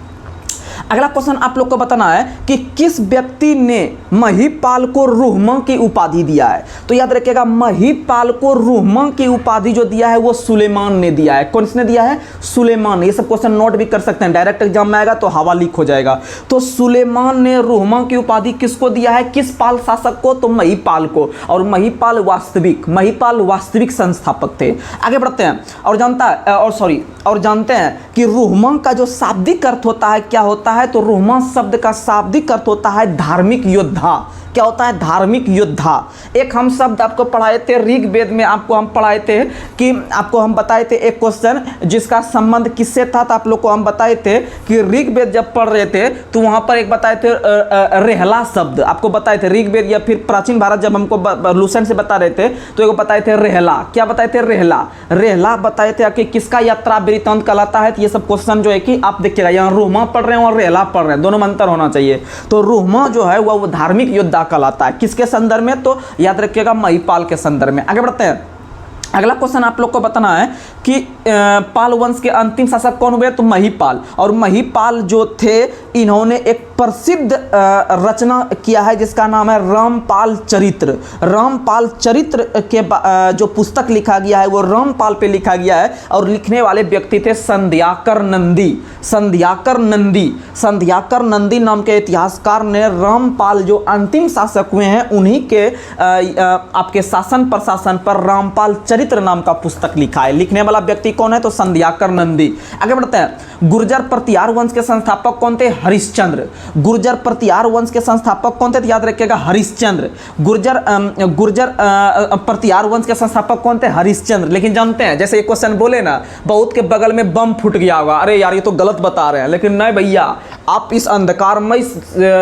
अगला क्वेश्चन आप लोग को बताना है कि किस व्यक्ति ने महिपाल को रुहमा की उपाधि दिया है। तो याद रखिएगा महिपाल को रुहमा की उपाधि जो दिया है वो सुलेमान ने दिया है। कौन किसने दिया है? सुलेमान। ये सब क्वेश्चन नोट भी कर सकते हैं, डायरेक्ट एग्जाम में आएगा तो हवा लीक हो जाएगा। तो सुलेमान ने रुहमा की उपाधि किसको दिया है? किस पाल शासक को? तो महिपाल को। और महिपाल वास्तविक संस्थापक थे। आगे बढ़ते हैं और जानते हैं कि रुहमा का जो शाब्दिक अर्थ होता है क्या होता है? तो रुहमा शब्द का शाब्दिक अर्थ होता है धार्मिक योद्धा। क्या होता है? धार्मिक योद्धा। एक हम शब्द आपको पढ़ाए थे ऋग्वेद में, आपको हम पढ़ाए थे कि आपको हम बताए थे एक क्वेश्चन जिसका संबंध किससे था, तो आप लोग को हम बताए थे कि ऋग्वेद जब पढ़ रहे थे तो वहां पर एक बताए थे रेहला शब्द, आपको बताए थे ऋग्वेद या फिर प्राचीन भारत जब हमको लूसेंट से बता रहे थे तो एक बताए थे रेहला। क्या बताए थे? रेहला बताए थे कि किसका यात्रा वृत्तांत कहलाता है। तो ये सब क्वेश्चन जो है कि आप देखिएगा, यहाँ रुहमा पढ़ रहे हैं और रेहला पढ़ रहे हैं, दोनों में अंतर होना चाहिए। तो रुहमा जो है वह धार्मिक योद्धा कहलाता है। किसके संदर्भ में? तो याद रखिएगा महिपाल के संदर्भ में। आगे बढ़ते हैं। अगला क्वेश्चन आप लोग को बताना है कि पाल वंश के अंतिम शासक कौन हुए, तो महिपाल। और महिपाल जो थे इन्होंने एक प्रसिद्ध रचना किया है जिसका नाम है रामपाल चरित्र। रामपाल चरित्र के जो पुस्तक लिखा गया है वो रामपाल पे लिखा गया है और लिखने वाले व्यक्ति थे संध्याकर नंदी। संध्याकर नंदी, संध्याकर नंदी नाम के इतिहासकार ने रामपाल जो अंतिम शासक हुए हैं उन्हीं के आपके शासन प्रशासन पर रामपाल चरित्र नाम का पुस्तक लिखा है। लिखने वाला व्यक्ति कौन है, तो संध्याकर नंदी। आगे बढ़ते हैं। गुर्जर प्रतिहार वंश के संस्थापक कौन थे, हरिश्चंद्र। गुर्जर प्रतिहार वंश के संस्थापक कौन थे, तो याद रखिएगा हरिश्चंद्र। गुर्जर प्रतिहार वंश के संस्थापक कौन थे, हरिश्चंद्र। लेकिन जानते हैं जैसे ये क्वेश्चन बोले ना, बहुत के बगल में बम फूट गया होगा, अरे यार ये तो गलत बता रहे हैं, लेकिन नहीं भैया, आप इस अंधकारमय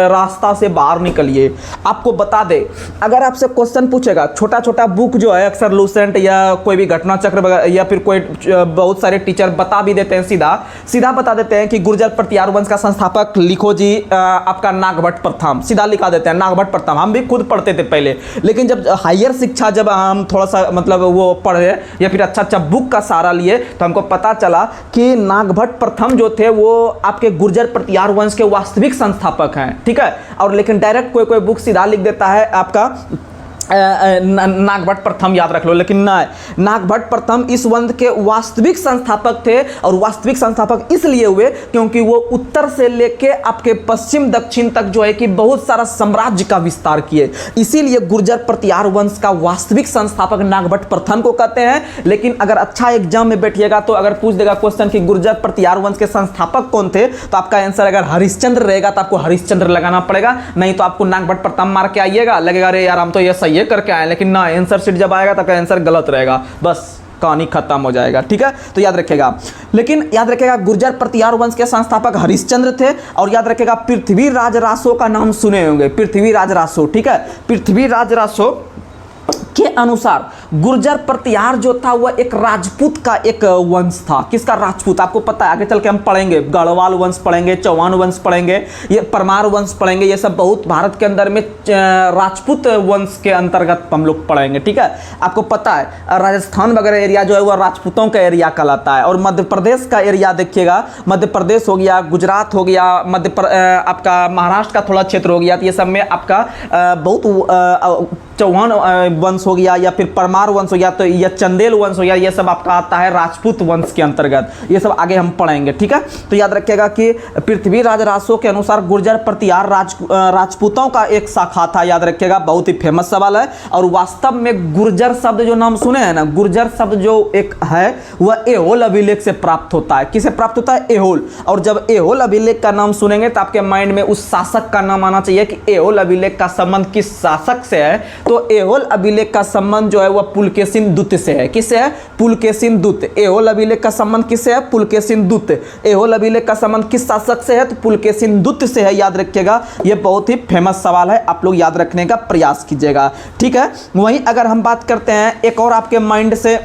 रास्ता से बाहर निकलिए। आपको बता दे, अगर आपसे क्वेश्चन पूछेगा, छोटा छोटा बुक जो है अक्सर लूसेंट या कोई भी घटना चक्र या फिर कोई बहुत सारे टीचर बता भी देते हैं, सीधा सीधा बता देते हैं कि गुर्जर प्रतिहार वंश का संस्थापक लिखो जी आपका नागभट्ट प्रथम, सीधा लिखा देते हैं नागभट्ट प्रथम। हम भी खुद पढ़ते थे पहले, लेकिन जब हायर शिक्षा जब हम थोड़ा सा मतलब वो पढ़े या फिर अच्छा अच्छा बुक का सहारा लिए तो हमको पता चला कि नागभट्ट प्रथम जो थे वो आपके गुर्जर प्रतिहार वंश के वास्तविक संस्थापक हैं, ठीक है। और लेकिन डायरेक्ट कोई कोई बुक सीधा लिख देता है आपका नागभट्ट प्रथम, याद रख लो, लेकिन नहीं, नागभट्ट प्रथम इस वंश के वास्तविक संस्थापक थे। और वास्तविक संस्थापक इसलिए हुए क्योंकि वो उत्तर से लेके आपके पश्चिम दक्षिण तक जो है कि बहुत सारा साम्राज्य का विस्तार किए, इसीलिए गुर्जर प्रतिहार वंश का वास्तविक संस्थापक नागभट्ट प्रथम को कहते हैं। लेकिन अगर अच्छा एग्जाम में बैठिएगा तो अगर पूछ देगा क्वेश्चन कि गुर्जर प्रतिहार वंश के संस्थापक कौन थे, तो आपका आंसर अगर हरिश्चंद्र रहेगा तो आपको हरिश्चंद्र लगाना पड़ेगा, नहीं तो आपको नागभट्ट प्रथम मार के आइएगा, लगेगा अरे यार हम तो ये सही ये करके आए, लेकिन ना, आंसर शीट जब आएगा तब आंसर गलत रहेगा, बस कहानी खत्म हो जाएगा, ठीक है। तो याद रखिएगा, लेकिन याद रखिएगा गुर्जर प्रतिहार वंश के संस्थापक हरिश्चंद्र थे। और याद रखिएगा पृथ्वीराज रासो का नाम सुने होंगे, पृथ्वीराज रासो, ठीक है। पृथ्वीराज रासो के अनुसार गुर्जर प्रतिहार जो था वह एक राजपूत का एक वंश था। किसका, राजपूत। आपको पता है आगे चल के हम पढ़ेंगे, गढ़वाल वंश पढ़ेंगे, चौहान वंश पढ़ेंगे, ये परमार वंश पढ़ेंगे, ये सब बहुत भारत के अंदर में राजपूत वंश के अंतर्गत हम लोग पढ़ेंगे, ठीक है। आपको पता है राजस्थान वगैरह एरिया जो है वह राजपूतों का एरिया कहलाता है। और मध्य प्रदेश का एरिया देखिएगा, मध्य प्रदेश हो गया, गुजरात हो गया, आपका महाराष्ट्र का थोड़ा क्षेत्र हो गया, तो ये सब में आपका बहुत चौहान वंश हो गया या फिर परमार वंश हो गया, तो यह चंदेल वंश हो गया, ये सब आपका आता है राजपूत वंश के अंतर्गत। ये सब आगे हम पढ़ेंगे, ठीक है। तो याद रखिएगा कि पृथ्वीराज रासो के अनुसार गुर्जर प्रतिहार राजपूतों का एक शाखा था, याद रखिएगा, बहुत ही फेमस सवाल है। और वास्तव में गुर्जर शब्द जो नाम सुने हैं ना, गुर्जर शब्द जो एक है वह एहोल अभिलेख से प्राप्त होता है। किसे प्राप्त होता है, एहोल। और जब एहोल अभिलेख का नाम सुनेंगे तो आपके माइंड में उस शासक का नाम आना चाहिए कि एहोल अभिलेख का संबंध किस शासक से है, तो एहोल अभिलेख का संबंध जो है वह पुलकेशिन दूत से है। किससे है, पुलकेशिन दूत। एहोल अभिलेख का संबंध किससे है, पुलकेशिन दूत। एहोल अभिलेख का संबंध किस शासक से है, तो पुलकेशिन दूत से है, याद रखिएगा। यह बहुत ही फेमस सवाल है, आप लोग याद रखने का प्रयास कीजिएगा, ठीक है। वहीं अगर हम बात करते हैं एक और आपके माइंड से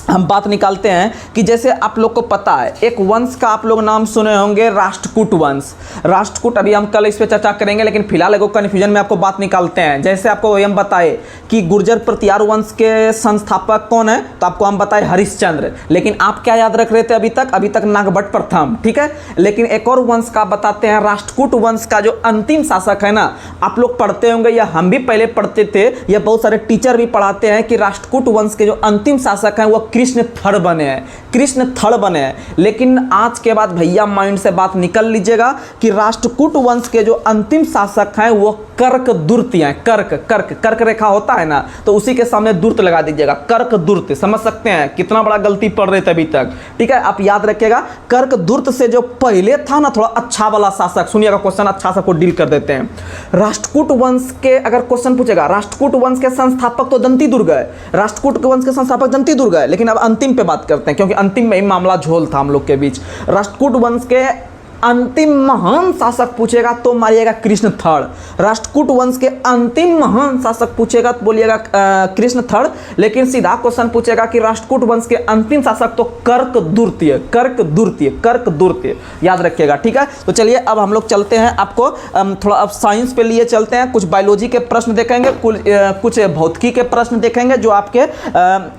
हम बात निकालते हैं कि जैसे आप लोग को पता है एक वंश का आप लोग नाम सुने होंगे, राष्ट्रकूट वंश। राष्ट्रकूट अभी हम कल इस पे चर्चा करेंगे, लेकिन फिलहाल एगो कन्फ्यूजन में आपको बात निकालते हैं। जैसे आपको हम बताए कि गुर्जर प्रतिहार वंश के संस्थापक कौन है, तो आपको हम बताए हरिश्चंद्र, लेकिन आप क्या याद रख रहे थे अभी तक नागभट्ट प्रथम, ठीक है। लेकिन एक और वंश का बताते हैं, राष्ट्रकूट वंश का जो अंतिम शासक है ना, आप लोग पढ़ते होंगे या हम भी पहले पढ़ते थे, या बहुत सारे टीचर भी पढ़ाते हैं कि राष्ट्रकूट वंश के जो अंतिम शासक हैं वो कृष्ण थड़ बने हैं, कृष्ण थड़ बने हैं। लेकिन आज के बाद भैया माइंड से बात निकल लीजिएगा कि राष्ट्रकूट वंश के जो अंतिम शासक हैं वो कर्क दुर्त हैं। कर्क रेखा होता है ना, तो उसी के सामने दुर्त लगा दीजिएगा, कर्क दुर्त। समझ सकते हैं कितना बड़ा गलती पढ़ रहे थे अभी तक, ठीक है। आप याद रखिएगा कर्क दुर्त से जो पहले था ना थोड़ा अच्छा वाला शासक, सुनिएगा क्वेश्चन अच्छा सा को डील कर देते हैं। राष्ट्रकूट वंश के अगर क्वेश्चन पूछेगा, राष्ट्रकूट वंश के संस्थापक तो दंती दुर्ग है, राष्ट्रकूट वंश के संस्थापक दंती दुर्ग है, लेकिन अब अंतिम पे बात करते हैं क्योंकि अंतिम में ही मामला झोल था हम लोग के बीच। राष्ट्रकूट वंश के अंतिम महान शासक पूछेगा तो मारिएगा कृष्ण थर्ड। राष्ट्रकूट वंश के अंतिम महान शासक पूछेगा तो बोलिएगा कृष्ण थर्ड। लेकिन सीधा क्वेश्चन पूछेगा कि राष्ट्रकूट वंश के अंतिम शासक तो कर्क द्वितीय, कर्क द्वितीय, कर्क द्वितीय, याद रखिएगा। ठीक है, तो चलिए अब हम लोग चलते हैं, आपको थोड़ा अब साइंस पे लिए चलते हैं। कुछ बायोलॉजी के प्रश्न देखेंगे, कुछ भौतिकी के प्रश्न देखेंगे जो आपके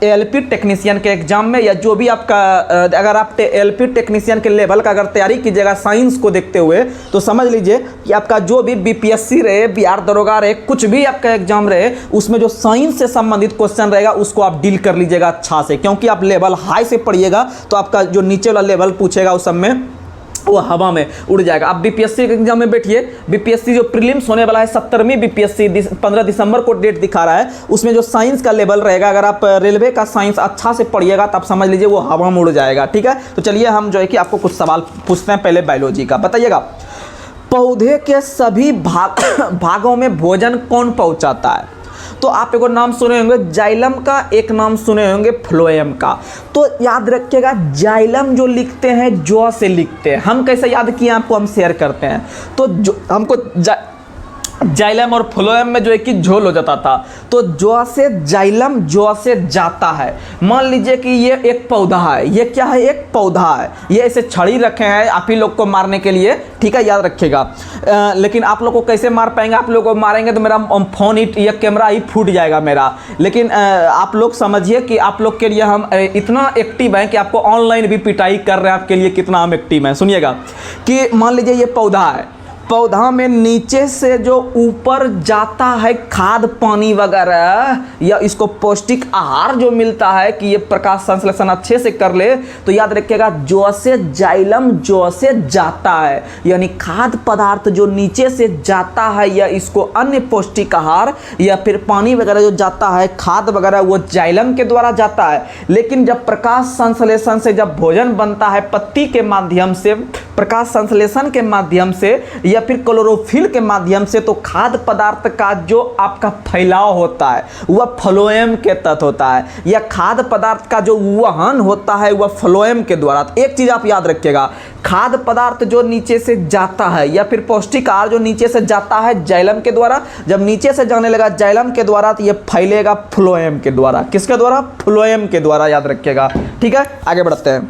एएलपी टेक्नीशियन के एग्जाम में, या जो भी आपका अगर आप एएलपी टेक्नीशियन के लेवल का अगर तैयारी कीजिएगा साइंस को देखते हुए, तो समझ लीजिए कि आपका जो भी बीपीएससी रहे, बिहार दरोगा रहे, कुछ भी आपका एग्जाम रहे, उसमें जो साइंस से संबंधित क्वेश्चन रहेगा उसको आप डील कर लीजिएगा अच्छा से, क्योंकि आप लेवल हाई से पढ़िएगा तो आपका जो नीचे वाला लेवल पूछेगा उस सब में वो हवा में उड़ जाएगा। आप बीपीएससी के एग्जाम में बैठिए, बीपीएससी जो प्रीलिम्स होने वाला है 70वीं बीपीएससी 15 दिसंबर को डेट दिखा रहा है, उसमें जो साइंस का लेवल रहेगा, अगर आप रेलवे का साइंस अच्छा से पढ़िएगा तो आप समझ लीजिए वो हवा में उड़ जाएगा। ठीक है, तो चलिए हम जो है कि आपको कुछ सवाल पूछते हैं। पहले बायोलॉजी का बताइएगा, पौधे के सभी भागों में भोजन कौन पहुंचाता है? तो आप एक नाम सुने होंगे जाइलम का, एक नाम सुने होंगे फ्लोएम का। तो याद रखिएगा जाइलम जो लिखते हैं जौ से लिखते हैं। हम कैसे याद किए आपको हम शेयर करते हैं। तो जो हमको जाइलम और फ्लोएम में जो है कि झोल हो जाता था, तो जौ से जाइलम, जौ से जाता है। मान लीजिए कि ये एक पौधा है, ये क्या है, एक पौधा है, ये ऐसे छड़ी रखे हैं आप ही लोग को मारने के लिए। ठीक है, याद रखिएगा। लेकिन आप लोग को कैसे मार पाएंगे? आप लोग को मारेंगे तो मेरा फोन ही या कैमरा ही फूट जाएगा मेरा। लेकिन आप लोग समझिए कि आप लोग के लिए हम इतना एक्टिव हैं कि आपको ऑनलाइन भी पिटाई कर रहे हैं, आपके लिए कितना हम एक्टिव हैं। सुनिएगा कि मान लीजिए ये पौधा है, पौधा में नीचे से जो ऊपर जाता है खाद पानी वगैरह या इसको पौष्टिक आहार जो मिलता है कि ये प्रकाश संश्लेषण अच्छे से कर ले, तो याद रखिएगा जौ से जाइलम, जौ से जाता है, यानी खाद्य पदार्थ जो नीचे से जाता है या इसको अन्य पौष्टिक आहार या फिर पानी वगैरह जो जाता है, खाद वगैरह, वो जाइलम के द्वारा जाता है। लेकिन जब प्रकाश संश्लेषण से जब भोजन बनता है पत्ती के माध्यम से, प्रकाश संश्लेषण के माध्यम से या फिर क्लोरोफिल के माध्यम से, तो खाद्य पदार्थ का जो आपका फैलाव होता है वह फ्लोएम के तहत होता है, या खाद्य पदार्थ का जो वहन होता है वह फ्लोएम के द्वारा। तो एक चीज आप याद रखिएगा, खाद्य पदार्थ जो नीचे से जाता है या फिर पौष्टिक आहार जो नीचे से जाता है जाइलम के द्वारा, जब नीचे से जाने लगा जाइलम के द्वारा तो ये फैलेगा फ्लोएम के द्वारा। किसके द्वारा? फ्लोएम के द्वारा, याद रखिएगा। ठीक है, आगे बढ़ते हैं।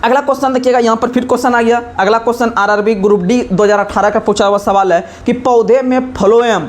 अगला क्वेश्चन देखिएगा, यहाँ पर फिर क्वेश्चन आ गया। अगला क्वेश्चन आरआरबी ग्रुप डी 2018 का पूछा हुआ सवाल है कि पौधे में फ्लोएम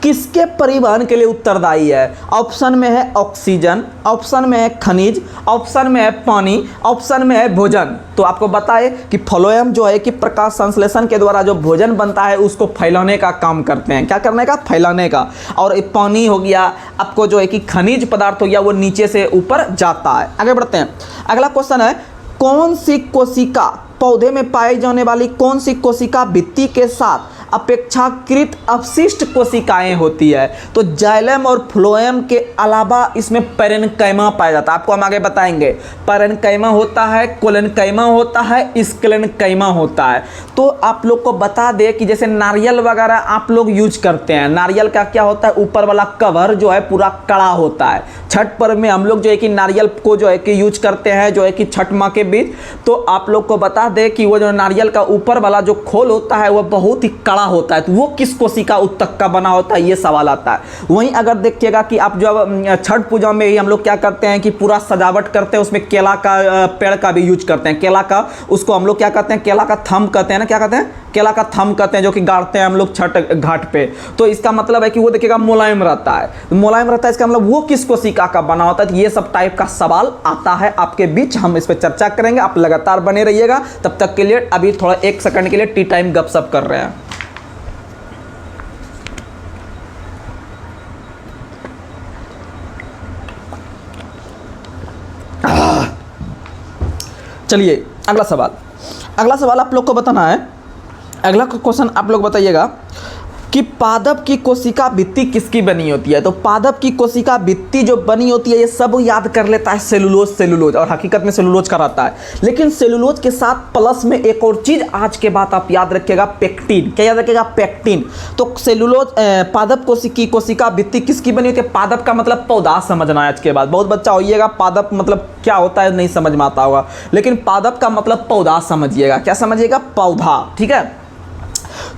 किसके परिवहन के लिए उत्तरदायी है? ऑप्शन में है ऑक्सीजन, ऑप्शन में है खनिज, ऑप्शन में है पानी, ऑप्शन में है भोजन। तो आपको बताए कि फ्लोएम जो है कि प्रकाश संश्लेषण के द्वारा जो भोजन बनता है उसको फैलाने का काम करते हैं। क्या करने का? फैलाने का। और पानी हो गया, आपको जो है कि खनिज पदार्थ हो गया, वो नीचे से ऊपर जाता है। आगे बढ़ते हैं। अगला क्वेश्चन है, कौन सी कोशिका, पौधे में पाई जाने वाली कौन सी कोशिका भित्ति के साथ अपेक्षाकृत अपशिष्ट कोशिकाएं होती है? तो जाइलम और फ्लोएम के अलावा इसमें पैरेन्काइमा पाया जाता है। आपको हम आगे बताएंगे। पैरेन्काइमा होता है, कोलेन्काइमा होता है, स्क्लेन्काइमा होता है। तो आप लोग को बता दे कि जैसे नारियल वगैरह आप लोग यूज करते हैं, नारियल का क्या होता है, ऊपर वाला कवर जो है पूरा कड़ा होता है। छठ पर्व में हम लोग जो है कि नारियल को जो है कि यूज करते हैं, जो है कि छठ माँ के बीच। तो आप लोग को बता दे कि वो जो नारियल का ऊपर वाला जो खोल होता है वह बहुत ही कड़ा होता है, तो वो किस कोशिका उत्तक का बना होता है, ये सवाल आता है। वहीं अगर देखिएगा कि आप जो छठ पूजा में ही हम लोग क्या करते हैं कि पूरा सजावट करते हैं, उसमें केला का पेड़ का भी यूज करते हैं। केला का, उसको हम लोग क्या कहते हैं, केला का थंब कहते हैं ना, क्या कहते हैं, केला का थंब कहते हैं, जो कि गाड़ते हैं हम लोग छठ घाट पे। तो इसका मतलब है कि वो देखिएगा मुलायम रहता है, मुलायम रहता है, इसका मतलब वो किस कोशिका का बना होता है। तो ये सब टाइप का सवाल आता है आपके बीच, हम इस पर चर्चा करेंगे। आप लगातार बने रहिएगा। तब तक के लिए अभी थोड़ा 1 सेकंड के लिए टी टाइम गपशप कर रहे हैं। चलिए अगला सवाल, अगला सवाल आप लोग को बताना है। अगला क्वेश्चन आप लोग बताइएगा, कि पादप की कोशिका भित्ति किसकी बनी होती है। तो पादप की कोशिका भित्ति जो बनी होती है ये सब याद कर लेता है सेलुलोज, और हकीकत में सेलुलोज का रहता है। लेकिन सेलुलोज के साथ प्लस में एक और चीज आज के बाद आप याद रखिएगा, पेक्टिन। क्या याद रखिएगा? पेक्टिन। तो सेलुलोज पादप की कोशिका भित्ति किसकी बनी होती है? पादप का मतलब पौधा समझना है आज के बाद। बहुत बच्चा होइएगा पादप मतलब क्या होता है नहीं समझ में आता होगा, लेकिन पादप का मतलब पौधा समझिएगा। क्या समझिएगा? पौधा। ठीक है,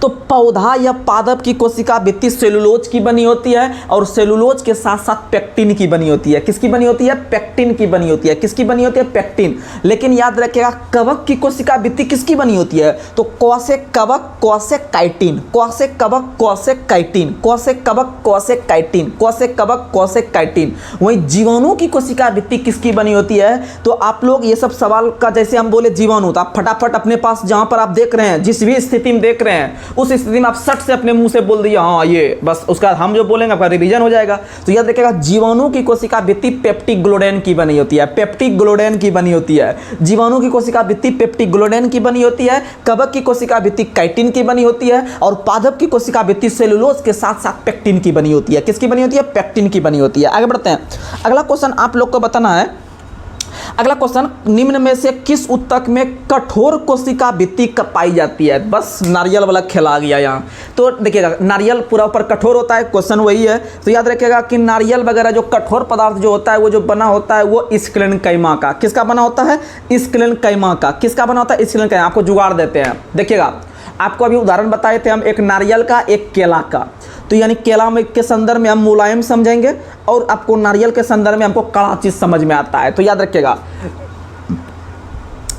तो पौधा या पादप की कोशिका भित्ति सेलुलोज की बनी होती है, और सेलुलोज के साथ साथ पेक्टिन की बनी होती है। किसकी बनी होती है? पेक्टिन की बनी होती है। किसकी बनी होती है? पेक्टिन। लेकिन याद रखिएगा कवक की कोशिका भित्ति किसकी बनी होती है? तो क से कवक, क से काइटिन, क से कवक, क से काइटिन, क से कवक, क से काइटिन, क से कवक, क से काइटिन। वहीं जीवाणु की कोशिका भित्ति किसकी बनी होती है? तो आप लोग ये सब सवाल का जैसे हम बोले जीवाणु, तो आप फटाफट अपने पास जहां पर आप देख रहे हैं, जिस भी स्थिति में देख रहे हैं, उस स्थिति में आप सट से अपने मुंह से बोल दिया हाँ ये, बस उसका हम जो बोलेंगे आपका रिवीजन हो जाएगा। तो याद रखिएगा जीवाणु की कोशिका भित्ति पेप्टिक की बनी होती है। पेप्टिक की बनी होती है। जीवाणु की कोशिका भित्ति पेप्टिक की बनी होती है। कवक की कोशिका भित्ति काइटिन की बनी होती है, और पादप की कोशिका भित्ति सेलुलोज के साथ साथ पेक्टिन की बनी होती है। किसकी बनी होती है? पेक्टिन की बनी होती है। आगे बढ़ते हैं। अगला क्वेश्चन आप लोग को बताना है। अगला क्वेश्चन, निम्न में से किस ऊतक में कठोर कोशिका भित्ति पाई जाती है? बस नारियल वाला खेल आ गया यहाँ। तो देखिएगा नारियल पूरा ऊपर कठोर होता है, क्वेश्चन वही है। तो याद रखिएगा कि नारियल वगैरह जो कठोर पदार्थ जो होता है वो जो बना होता है वो स्क्लेरेन्काइमा का। किसका बना होता है? स्क्लेरेन्काइमा का। किसका बना होता है? स्क्लेरेन्काइमा। आपको जुगाड़ देते हैं, देखिएगा आपको अभी उदाहरण बताए थे हम, एक नारियल का एक केला का। तो यानी केला में के संदर्भ में हम मुलायम समझेंगे, और आपको नारियल के संदर्भ में हमको कड़ा चीज समझ में आता है। तो याद रखिएगा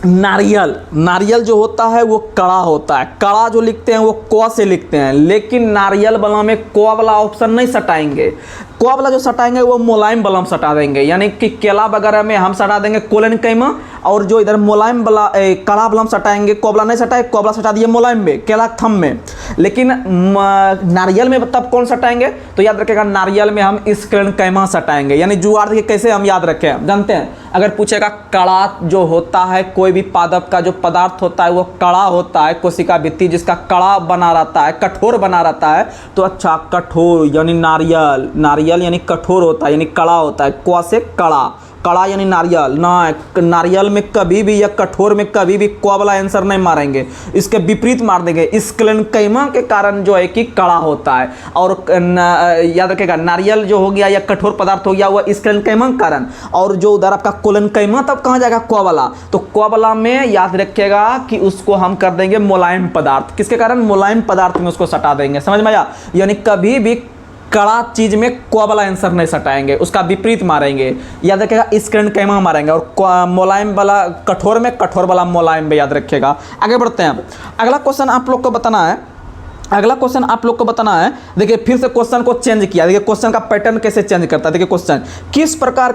नारियल जो होता है वो कड़ा होता है। कड़ा जो लिखते हैं वो क से लिखते हैं, लेकिन नारियल वाला में क वाला ऑप्शन नहीं सटाएंगे। क वाला जो सटाएंगे वो मुलायम वाला हम सटा देंगे, यानी कि केला वगैरह में हम सटा देंगे कोलेनकाइमा, और जो इधर मुलायम वाला कड़ा वाला हम सटाएंगे, क वाला नहीं सटाए, क वाला सटा दिए मुलायम में, केला थम में। लेकिन नारियल में तब कौन सटाएंगे? तो याद रखिएगा नारियल में हम स्क्लेरेन्काइमा सटाएंगे। यानी जुगाड़ देखिए कैसे हम याद रखें, जानते हैं? अगर पूछेगा कड़ा जो होता है, कोई भी पादप का जो पदार्थ होता है वो कड़ा होता है, कोशिका भित्ति जिसका कड़ा बना रहता है, कठोर बना रहता है। तो अच्छा कठोर यानी नारियल यानी कठोर होता है, यानी कड़ा होता है। क से कड़ा यानी नारियल ना। नारियल में कभी भी या कठोर में कभी भी क वाला आंसर नहीं मारेंगे, इसके विपरीत मार देंगे। स्क्लेरेन्काइमा के कारण जो है कि कड़ा होता है, और याद रखिएगा नारियल जो हो गया या कठोर पदार्थ हो गया वो स्क्लेरेन्काइमा के कारण, और जो उधर आपका कोलेनकाइमा तब कहाँ जाएगा? क वाला। तो क वाला में याद रखिएगा कि उसको हम कर देंगे मुलायम पदार्थ। किसके कारण? मुलायम पदार्थ में उसको सटा देंगे। समझ में आया? यानी कभी भी कड़ा चीज में क वाला आंसर नहीं सटाएंगे, उसका विपरीत मारेंगे। याद रखिएगा स्क्लेरेन्काइमा मारेंगे, और मुलायम वाला कठोर में, कठोर वाला मुलायम में। याद रखिएगा। आगे बढ़ते हैं। अगला क्वेश्चन आप लोग को बताना है। देखिए फिर से क्वेश्चन को चेंज किया। देखिए क्वेश्चन का पैटर्न कैसे चेंज करता है। देखिए क्वेश्चन, किस प्रकार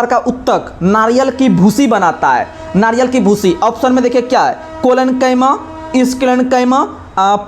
का ऊतक नारियल की भूसी बनाता है? नारियल की भूसी ऑप्शन में देखिए क्या है? Collenchyma, sclerenchyma,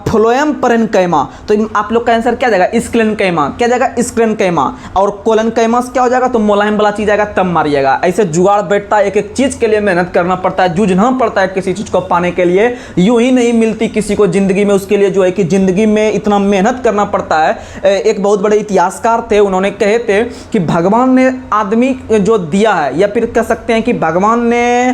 phloem parenchyma. तो आप लोग का आंसर क्या जाएगा? स्क्लेरेन्काइमा। क्या जाएगा? स्क्लेरेन्काइमा। और कोलेनकाइमा से क्या हो जाएगा? तो मुलायम वाला चीज आएगा, तब मारिएगा। ऐसे जुगाड़ बैठता है, एक एक चीज के लिए मेहनत करना पड़ता है, जूझना पड़ता है किसी चीज को पाने के लिए। यूं ही नहीं मिलती किसी को जिंदगी में, उसके लिए जो है कि जिंदगी में इतना मेहनत करना पड़ता है। एक बहुत बड़े इतिहासकार थे, उन्होंने कहे थे कि भगवान ने आदमी जो दिया है, या फिर कह सकते हैं कि भगवान ने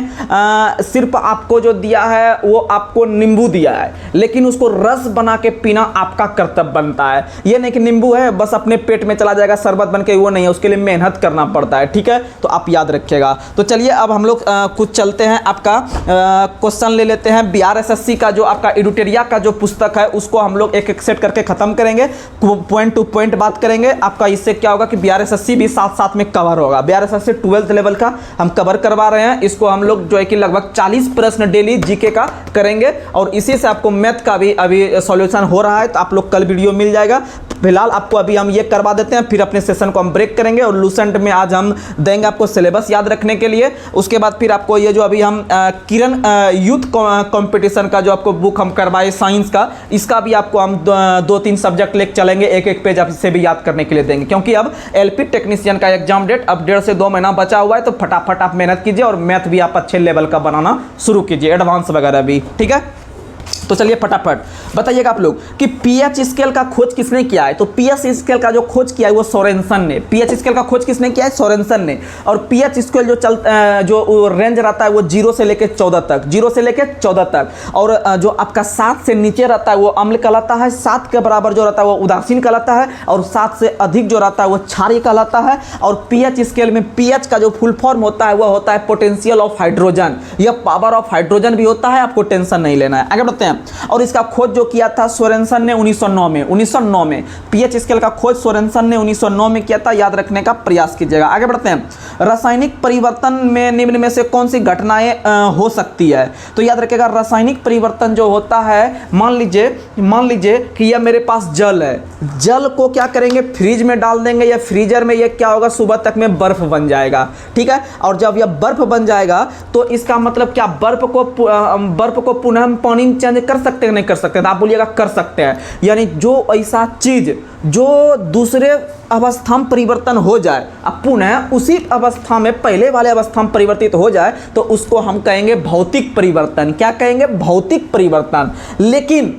सिर्फ आपको जो दिया है वो आपको नींबू दिया है, लेकिन उसको रस बना के पीना आपका कर्तव्य बनता है। ये नहीं कि नींबू है बस अपने पेट में चला जाएगा शरबत बन के, वो नहीं है, उसके लिए मेहनत करना पड़ता है। ठीक है, तो आप याद रखिएगा। तो चलिए अब हम लोग कुछ चलते हैं, आपका क्वेश्चन ले लेते हैं। बिहार एसएससी का जो आपका एडुटेरिया का जो पुस्तक है उसको हम लोग एक एक सेट करके खत्म करेंगे, पॉइंट टू पॉइंट बात करेंगे। आपका इससे क्या होगा कि बिहार एसएससी भी साथ साथ में कवर होगा। बिहार एसएससी 12th लेवल का हम कवर करवा रहे हैं। इसको हम लोग जो है कि लगभग 40 प्रश्न डेली जीके का करेंगे, और इसी से आपको मैथ का भी अभी सॉल्यूशन हो रहा है। तो आप लोग कल वीडियो मिल जाएगा। फिलहाल आपको अभी हम ये करवा देते हैं, फिर अपने सेशन को हम ब्रेक करेंगे, और लूसेंट में आज हम देंगे आपको सिलेबस याद रखने के लिए। उसके बाद फिर आपको ये जो अभी हम किरण यूथ कंपटीशन का जो आपको बुक हम करवाए साइंस का, इसका भी आपको हम 2-3 सब्जेक्ट लेके चलेंगे, एक एक पेज आप इससे भी याद करने के लिए देंगे। क्योंकि अब एलपी टेक्नीशियन का एग्जाम डेट अब 1.5 से 2 महीना बचा हुआ है, तो फटाफट आप मेहनत कीजिए, और मैथ भी आप अच्छे लेवल का बनाना शुरू कीजिए, एडवांस वगैरह भी। ठीक है। तो चलिए फटाफट बताइएगा आप लोग कि पीएच स्केल का खोज किसने किया है। तो पीएच स्केल का जो खोज किया है वो सोरेनसन ने। पीएच स्केल का खोज किसने किया है? सोरेनसन ने। और पीएच स्केल जो रेंज रहता है वो 0 से लेकर 14 तक, 0 से लेकर 14 तक। और जो आपका 7 से नीचे रहता है वो अम्ल कहलाता है, 7 के बराबर जो रहता है वो उदासीन कहलाता है, और 7 से अधिक जो रहता है वो क्षारीय कहलाता है। और पीएच स्केल में पीएच का जो फुल फॉर्म होता है वो होता है पोटेंशियल ऑफ हाइड्रोजन, या पावर ऑफ हाइड्रोजन भी होता है, आपको टेंशन नहीं लेना है। आगे बढ़ते हैं। और इसका खोज जो किया था सोरेनसन ने 1909 में पीएच स्केल का खोज सोरेनसन ने 1909 में किया था, याद रखने का प्रयास कीजिएगा। आगे बढ़ते हैं। रासायनिक परिवर्तन में निम्न में से कौन सी घटनाएं हो सकती है? तो याद रखिएगा रासायनिक परिवर्तन जो होता है, मान लीजिए कि यह मेरे पास जल है, जल को क्या करेंगे? फ्रिज में डाल देंगे या फ्रीजर में, यह क्या होगा? सुबह तक में बर्फ बन जाएगा, ठीक है। और जब यह बर्फ बन जाएगा तो इसका मतलब क्या? बर्फ को पुनः हम पानी में चेंज कर सकते हैं? नहीं कर सकते? तो आप बोलिएगा कर सकते हैं। यानी जो ऐसा चीज जो दूसरे अवस्था में परिवर्तन हो जाए, अब पुनः उसी अवस्था में पहले वाले अवस्था में परिवर्तित हो जाए, तो उसको हम कहेंगे भौतिक परिवर्तन। क्या कहेंगे? भौतिक परिवर्तन। लेकिन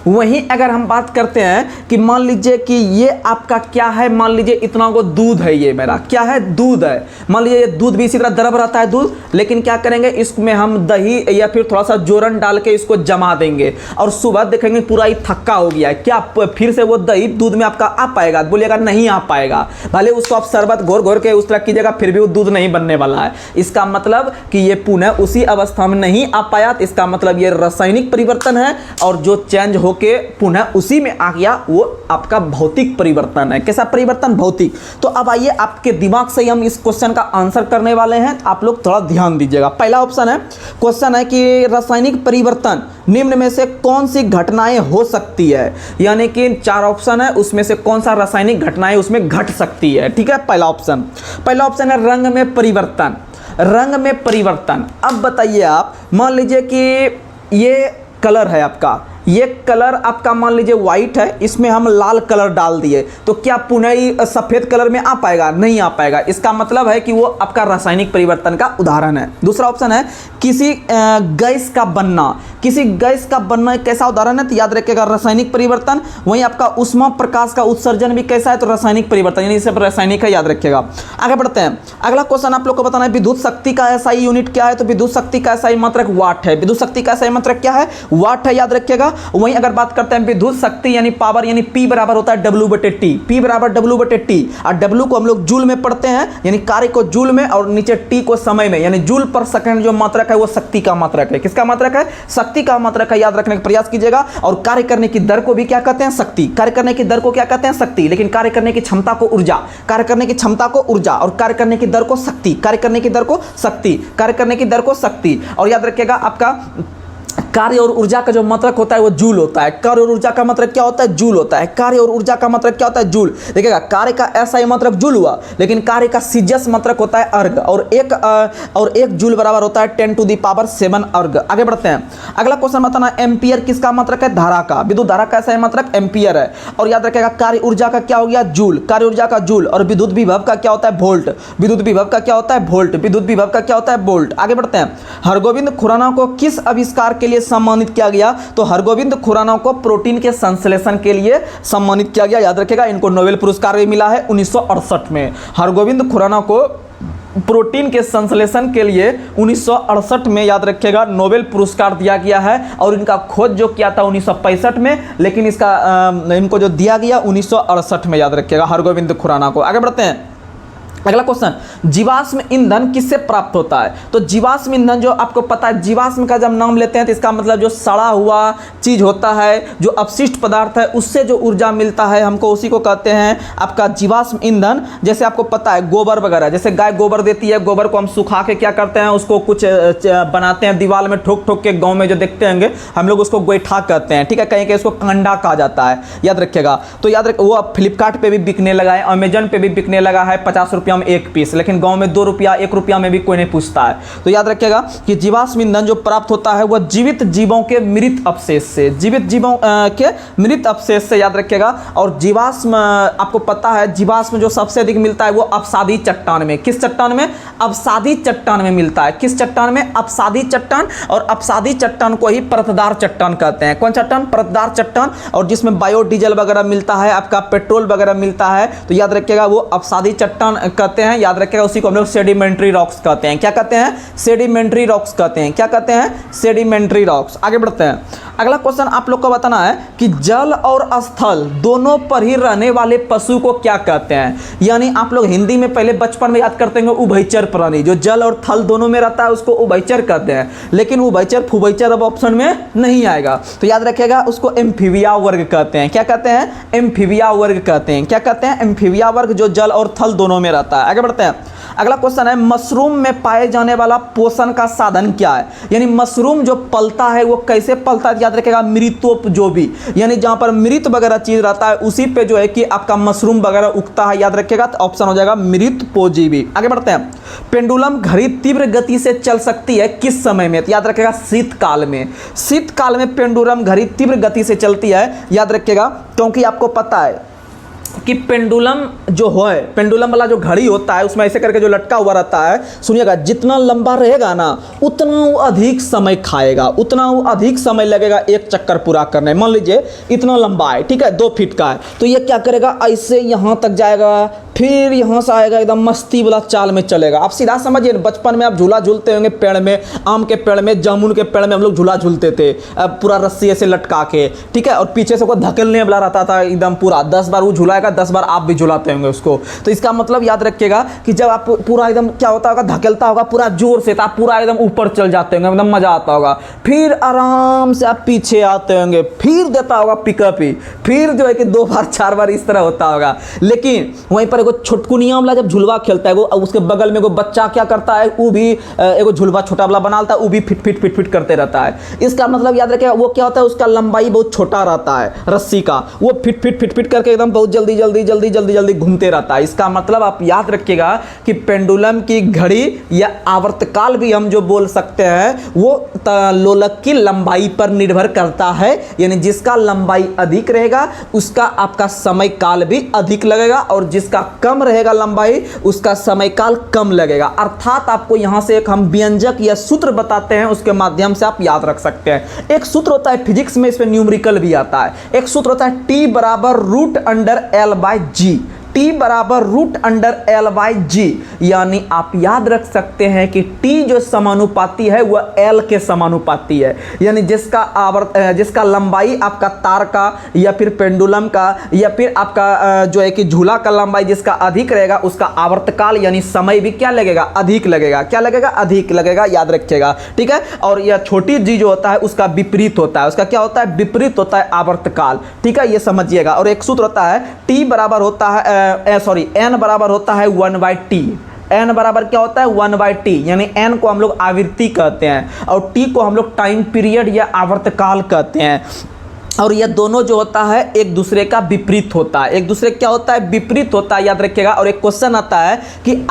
वहीं अगर हम बात करते हैं कि मान लीजिए कि ये आपका क्या है, मान लीजिए इतना को दूध है, ये मेरा क्या है? दूध है। मान लीजिए ये दूध भी इसी तरह द्रव रहता है दूध, लेकिन क्या करेंगे? इसमें हम दही या फिर थोड़ा सा जोरन डाल के इसको जमा देंगे, और सुबह देखेंगे पूरा ही थक्का हो गया है। क्या फिर से वो दही दूध में आपका आ पाएगा? बोलिएगा नहीं आ पाएगा। भले उसको आप शरबत घोर के उस तरह कीजिएगा, फिर भी वो दूध नहीं बनने वाला है। इसका मतलब कि ये पुनः उसी अवस्था में नहीं आ पाया। इसका मतलब ये रासायनिक परिवर्तन है, और जो चेंज होके पुनः उसी में आ गया वो आपका भौतिक परिवर्तन है। कैसा परिवर्तन? भौतिक। तो अब आइए आपके दिमाग से हम इस क्वेश्चन का आंसर करने वाले हैं, आप लोग थोड़ा ध्यान दीजिएगा। पहला ऑप्शन है, क्वेश्चन है कि रासायनिक परिवर्तन निम्न में से कौन सी घटनाएं हो सकती है? यानी कि 4 ऑप्शन है, उसमें से कौन सा रासायनिक घटनाएं उसमें घट सकती है, ठीक है। पहला ऑप्शन है रंग में परिवर्तन। रंग में परिवर्तन। अब बताइए आप, मान लीजिए कि ये कलर है आपका, ये कलर आपका मान लीजिए व्हाइट है, इसमें हम लाल कलर डाल दिए, तो क्या पुनः ही सफेद कलर में आ पाएगा? नहीं आ पाएगा। इसका मतलब है कि वो आपका रासायनिक परिवर्तन का उदाहरण है। दूसरा ऑप्शन है किसी गैस का बनना। किसी गैस का बनना एक कैसा उदाहरण है? तो याद रखिएगा रासायनिक परिवर्तन। वहीं आपका उष्मा प्रकाश का उत्सर्जन भी कैसा है? तो रासायनिक परिवर्तन, यानी सब रासायनिक है, याद रखिएगा। आगे बढ़ते हैं। अगला क्वेश्चन आप लोग को बताना है विद्युत शक्ति का एसआई यूनिट क्या है? तो विद्युत शक्ति का एसआई मात्रक वाट है। विद्युत शक्ति का एसआई मात्रक क्या है? वाट है, याद रखिएगा। वहीं अगर बात करते हैं विद्युत शक्ति यानी पावर, यानी P बराबर होता है W/T। P बराबर W/T, और W को हम लोग जूल में पढ़ते हैं, यानी कार्य को जूल में, और नीचे T को समय में, यानी जूल पर सेकंड जो मात्रक है वो शक्ति का मात्रक है। किसका मात्रक है? शक्ति का मात्रक है, याद रखने का प्रयास कीजिएगा। और कार्य करने की दर को भी क्या कहते हैं? शक्ति। कार्य करने की दर को क्या कहते हैं? शक्ति। लेकिन कार्य करने की क्षमता को ऊर्जा, कार्य करने की क्षमता को ऊर्जा, और कार्य करने की दर को शक्ति, कार्य करने की दर को शक्ति, कार्य करने की दर को शक्ति। और याद रखिएगा आपका कार्य और ऊर्जा का जो मात्रक होता है वो जूल होता है। कार्य और ऊर्जा का मात्रक क्या होता है? जूल होता है। कार्य और ऊर्जा का मात्रक क्या होता है? जूल। देखिएगा कार्य का एसआई मात्रक जूल हुआ, लेकिन कार्य का सीजीएस मात्रक होता है अर्ग, और एक जूल बराबर होता है 10⁻⁷ अर्ग। आगे बढ़ते हैं। अगला क्वेश्चन बताना, एम्पियर किसका मात्रक है? धारा का। विद्युत धारा का एसआई मात्रक एम्पियर है। और याद रखिएगा कार्य ऊर्जा का क्या हो गया? जूल। कार्य ऊर्जा का जूल। और विद्युत विभव का क्या होता है? वोल्ट। विद्युत विभव का क्या होता है? वोल्ट। विद्युत विभव का क्या होता है? वोल्ट। आगे बढ़ते हैं। हरगोविंद खुराना को किस आविष्कार के लिए सम्मानित किया गया? तो हरगोविंद खुराना को प्रोटीन के संश्लेषण के लिए सम्मानित किया गया। याद रखिएगा इनको नोबेल पुरस्कार भी मिला है 1968 में। हरगोविंद खुराना को प्रोटीन के संश्लेषण के लिए 1968 में, याद रखिएगा, नोबेल पुरस्कार दिया गया है। और इनका खोज जो किया था 1965 में, लेकिन इसका इनको जो दिया गया 1968 में, याद रखिएगा, हरगोविंद खुराना को। आगे बढ़ते हैं। अगला क्वेश्चन, जीवाश्म ईंधन किससे प्राप्त होता है? तो जीवाश्म ईंधन जो आपको पता है, जीवाश्म का जब नाम लेते हैं तो इसका मतलब जो सड़ा हुआ चीज होता है, जो अपशिष्ट पदार्थ है, उससे जो ऊर्जा मिलता है हमको, उसी को कहते हैं आपका जीवाश्म ईंधन। जैसे आपको पता है गोबर वगैरह, जैसे गाय गोबर देती है, गोबर को हम सुखा के क्या करते हैं, उसको कुछ बनाते हैं, दीवार में ठोक ठोक के, गाँव में जो देखते होंगे हम लोग उसको गोईठा कहते हैं, ठीक है, कहीं कहीं उसको कंडा कहा जाता है, याद रखिएगा। तो याद रख, वो फ्लिपकार्ट पे भी बिकने लगा है, अमेजन पे भी बिकने लगा है, 50 रुपये रुपया में 1 पीस, लेकिन गांव में 2 रुपया 1 रुपया में भी कोई नहीं पूछता है। तो याद रखिएगा कि जीवाश्म ईंधन जो प्राप्त होता है वह जीवित जीवों के मृत अवशेष से, जीवित जीवों के मृत अवशेष से, याद रखिएगा। और जीवाश्म आपको पता है जीवाश्म जो सबसे अधिक मिलता है वो अवसादी चट्टान में। किस चट्टान में? अवसादी चट्टान में मिलता है। किस चट्टान में? अवसादी चट्टान। और अवसादी चट्टान को ही परतदार चट्टान कहते हैं। कौन चट्टान? परतदार चट्टान। और जिसमें बायोडीजल वगैरह मिलता है, आपका पेट्रोल वगैरह मिलता है, तो याद रखिएगा वो अवसादी चट्टान कहते हैं। याद रखिएगा उसी को हम लोग सेडिमेंट्री रॉक्स कहते हैं। क्या कहते हैं? सेडिमेंट्री रॉक्स कहते हैं। क्या कहते हैं? Sedimentary rocks. आगे बढ़ते हैं। अगला क्वेश्चन आप लोग को बताना है कि जल और स्थल दोनों पर ही रहने वाले पशु को क्या कहते हैं। यानी आप लोग हिंदी में पहले बचपन में याद करते होंगे उभयचर प्राणी, जो जल और थल दोनों में रहता है उसको उभयचर कहते हैं। लेकिन उभयचर फुभयचर अब ऑप्शन में नहीं आएगा, तो याद रखिएगा उसको एम्फीबिया वर्ग कहते हैं। क्या कहते हैं? एम्फीबिया वर्ग कहते हैं। क्या कहते हैं? एम्फीबिया वर्ग, जो जल और थल दोनों में रहता है। आगे बढ़ते हैं। अगला क्वेश्चन है मशरूम में पाए जाने वाला पोषण का साधन क्या है। यानी मशरूम जो पलता है वो कैसे पलता है? याद रखिएगा मृतोपजोबी, यानी जहां पर मृत वगैरह चीज रहता है उसी पे जो है कि आपका मशरूम वगैरह उगता है। याद रखिएगा तो ऑप्शन हो जाएगा मृतोपजीवी। आगे बढ़ते हैं। पेंडुलम घड़ी तीव्र गति से चल सकती है किस समय में? तो याद रखिएगा शीतकाल में। शीतकाल में पेंडुलम घड़ी तीव्र गति से चलती है। याद रखिएगा क्योंकि आपको पता है कि पेंडुलम जो है, पेंडुलम वाला जो घड़ी होता है उसमें ऐसे करके जो लटका हुआ रहता है, सुनिएगा जितना लंबा रहेगा ना उतना वो अधिक समय खाएगा, उतना वो अधिक समय लगेगा एक चक्कर पूरा करने। मान लीजिए इतना लंबा है, ठीक है, 2 फीट का है, तो ये क्या करेगा ऐसे यहाँ तक जाएगा, फिर यहाँ से आएगा, एकदम मस्ती वाला चाल में चलेगा। आप सीधा समझिए बचपन में आप झूला झूलते होंगे पेड़ में, आम के पेड़ में, जामुन के पेड़ में हम लोग झूला झूलते थे पूरा रस्सी ऐसे लटका के, ठीक है, और पीछे से कोई धकेलने वाला रहता था एकदम पूरा, 10 बार वो झूलाएगा 10 बार आप भी झुलाते होंगे उसको। तो इसका मतलब याद रखिएगा कि जब आप पूरा एकदम क्या होता होगा, धकेलता होगा पूरा जोर से, तो आप पूरा एकदम ऊपर चल जाते होंगे, एकदम मजा आता होगा। फिर आराम से आप पीछे आते होंगे, फिर देता होगा पिकअप ही, फिर जो है कि 2 बार 4 बार इस तरह होता होगा। लेकिन वहीं पर एगो छोटकुनिया वाला जब झुलवा खेलता है वो, उसके बगल में एगो बच्चा क्या करता है, वो भी एगो झुलवा छोटा वाला बनाता है, वो भी फिट फिट फिट फिट करते रहता है। इसका मतलब याद रखिएगा वो क्या होता है, उसका लंबाई बहुत छोटा रहता है रस्सी का, वो फिट फिट फिट फिट करके एकदम बहुत जल्दी जल्दी जल्दी जल्दी जल्दी घूमते रहता है। इसका मतलब आप याद रखिएगा कि पेंडुलम की घड़ी या आवर्तकाल भी हम जो बोल सकते हैं वो लोलक की लंबाई पर निर्भर करता है। यानी जिसका लंबाई अधिक रहेगा उसका आपका समय काल भी अधिक लगेगा, और जिसका कम रहेगा लंबाई उसका समय काल कम लगेगा। अर्थात आपको यहां से एक हम व्यंजक या सूत्र बताते हैं, उसके माध्यम से आप याद रख सकते हैं। एक सूत्र होता है फिजिक्स में, इसमें न्यूमेरिकल भी आता है। एक सूत्र होता है T बराबर √L/G, T बराबर √L/G, यानी आप याद रख सकते हैं कि T जो समानुपाती है वह L के समानुपाती है। यानी जिसका लंबाई आपका तार का या फिर पेंडुलम का या फिर आपका जो है कि झूला का लंबाई जिसका अधिक रहेगा उसका आवर्तकाल यानी समय भी क्या लगेगा, अधिक लगेगा। क्या लगेगा? अधिक लगेगा, याद रखिएगा, ठीक है। और यह छोटी जी जो होता है उसका विपरीत होता है, उसका क्या होता है, विपरीत होता है आवर्तकाल, ठीक है, ये समझिएगा। और एक सूत्र होता है T बराबर होता है N बराबर होता है 1/T। N बराबर क्या होता है, 1/T, यानी N को हम लोग आवृत्ति कहते हैं और T को हम लोग टाइम पीरियड या आवर्तकाल कहते हैं। और ये दोनों जो होता है एक दूसरे का विपरीत होता है, एक दूसरे क्या होता है, विपरीत होता है, याद रखिएगा। और एक क्वेश्चन आता है कि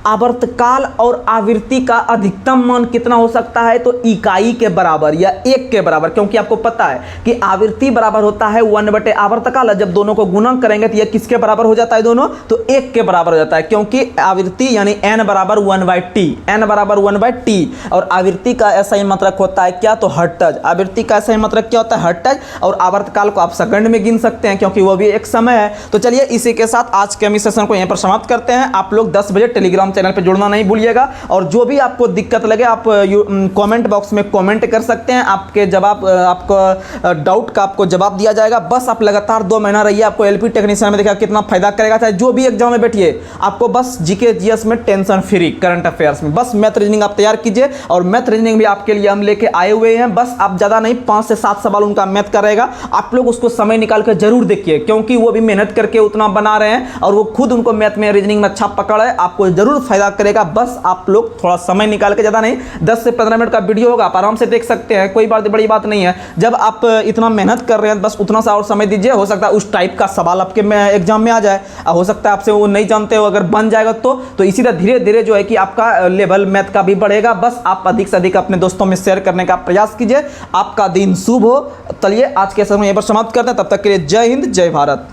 आवर्तकाल और आवृत्ति का अधिकतम मान कितना हो सकता है, तो इकाई के बराबर या 1 के बराबर, क्योंकि आपको पता है कि आवृत्ति बराबर होता है 1 आवर्तकाल। जब दोनों को गुणा करेंगे तो ये किसके बराबर हो जाता है, दोनों तो 1 के बराबर हो जाता है, क्योंकि आवृत्ति यानी N बराबर 1/T, N बराबर 1/T। और आवृत्ति का ऐसा ही मतलब होता है क्या, तो हर्ट्ज। आवृत्ति का ऐसा ही मतलब क्या होता है, हर्ट्ज। और आवर्तकाल को आप सेकंड में गिन सकते हैं क्योंकि वो भी एक समय है। तो चलिए इसी के साथ आज के हम इस सेशन को यहीं पर समाप्त करते हैं। आप लोग 10 बजे टेलीग्राम चैनल पे जुड़ना नहीं भूलिएगा, और जो भी आपको दिक्कत लगे आप कमेंट बॉक्स में कमेंट कर सकते हैं। आपके जवाब, आपको डाउट का आपको जवाब दिया जाएगा। बस आप लगातार 2 महीना रहिए, आपको एलपी टेक्नीशियन में देखा कितना फायदा करेगा। चाहे जो भी एग्जाम में बैठिए, आपको बस जीके जीएस में टेंशन फ्री, करंट अफेयर्स में बस मैथ रीजनिंग आप तैयार कीजिए। और मैथ रीजनिंग भी आपके लिए हम लेके आए हुए हैं। बस आप ज़्यादा नहीं, 5 से 7 सवाल उनका मैथ का रहेगा। आप लोग उसको समय निकाल कर जरूर देखिए, क्योंकि वो भी मेहनत करके उतना बना रहे हैं और वो खुद उनको मैथ में रीजनिंग में अच्छा पकड़ है। आपको जरूर ज़रूर फ़ायदा करेगा। बस आप लोग थोड़ा समय निकाल के, ज़्यादा नहीं 10 से 15 मिनट का वीडियो होगा, आप आराम से देख सकते हैं, कोई बड़ी बात नहीं है। जब आप इतना मेहनत कर रहे हैं बस उतना सा और समय दीजिए, हो सकता है उस टाइप का सवाल आपके एग्जाम में आ जाए, हो सकता है आपसे वो नहीं जानते हो, अगर बन जाएगा तो इसी तरह धीरे धीरे जो है कि आपका लेवल मैथ का भी बढ़ेगा। बस आप अधिक से अधिक अपने दोस्तों में शेयर करने का प्रयास कीजिए। आपका दिन शुभ हो। चलिए आज के समय यहीं पर समाप्त करते हैं, तब तक के लिए जय हिंद जय भारत।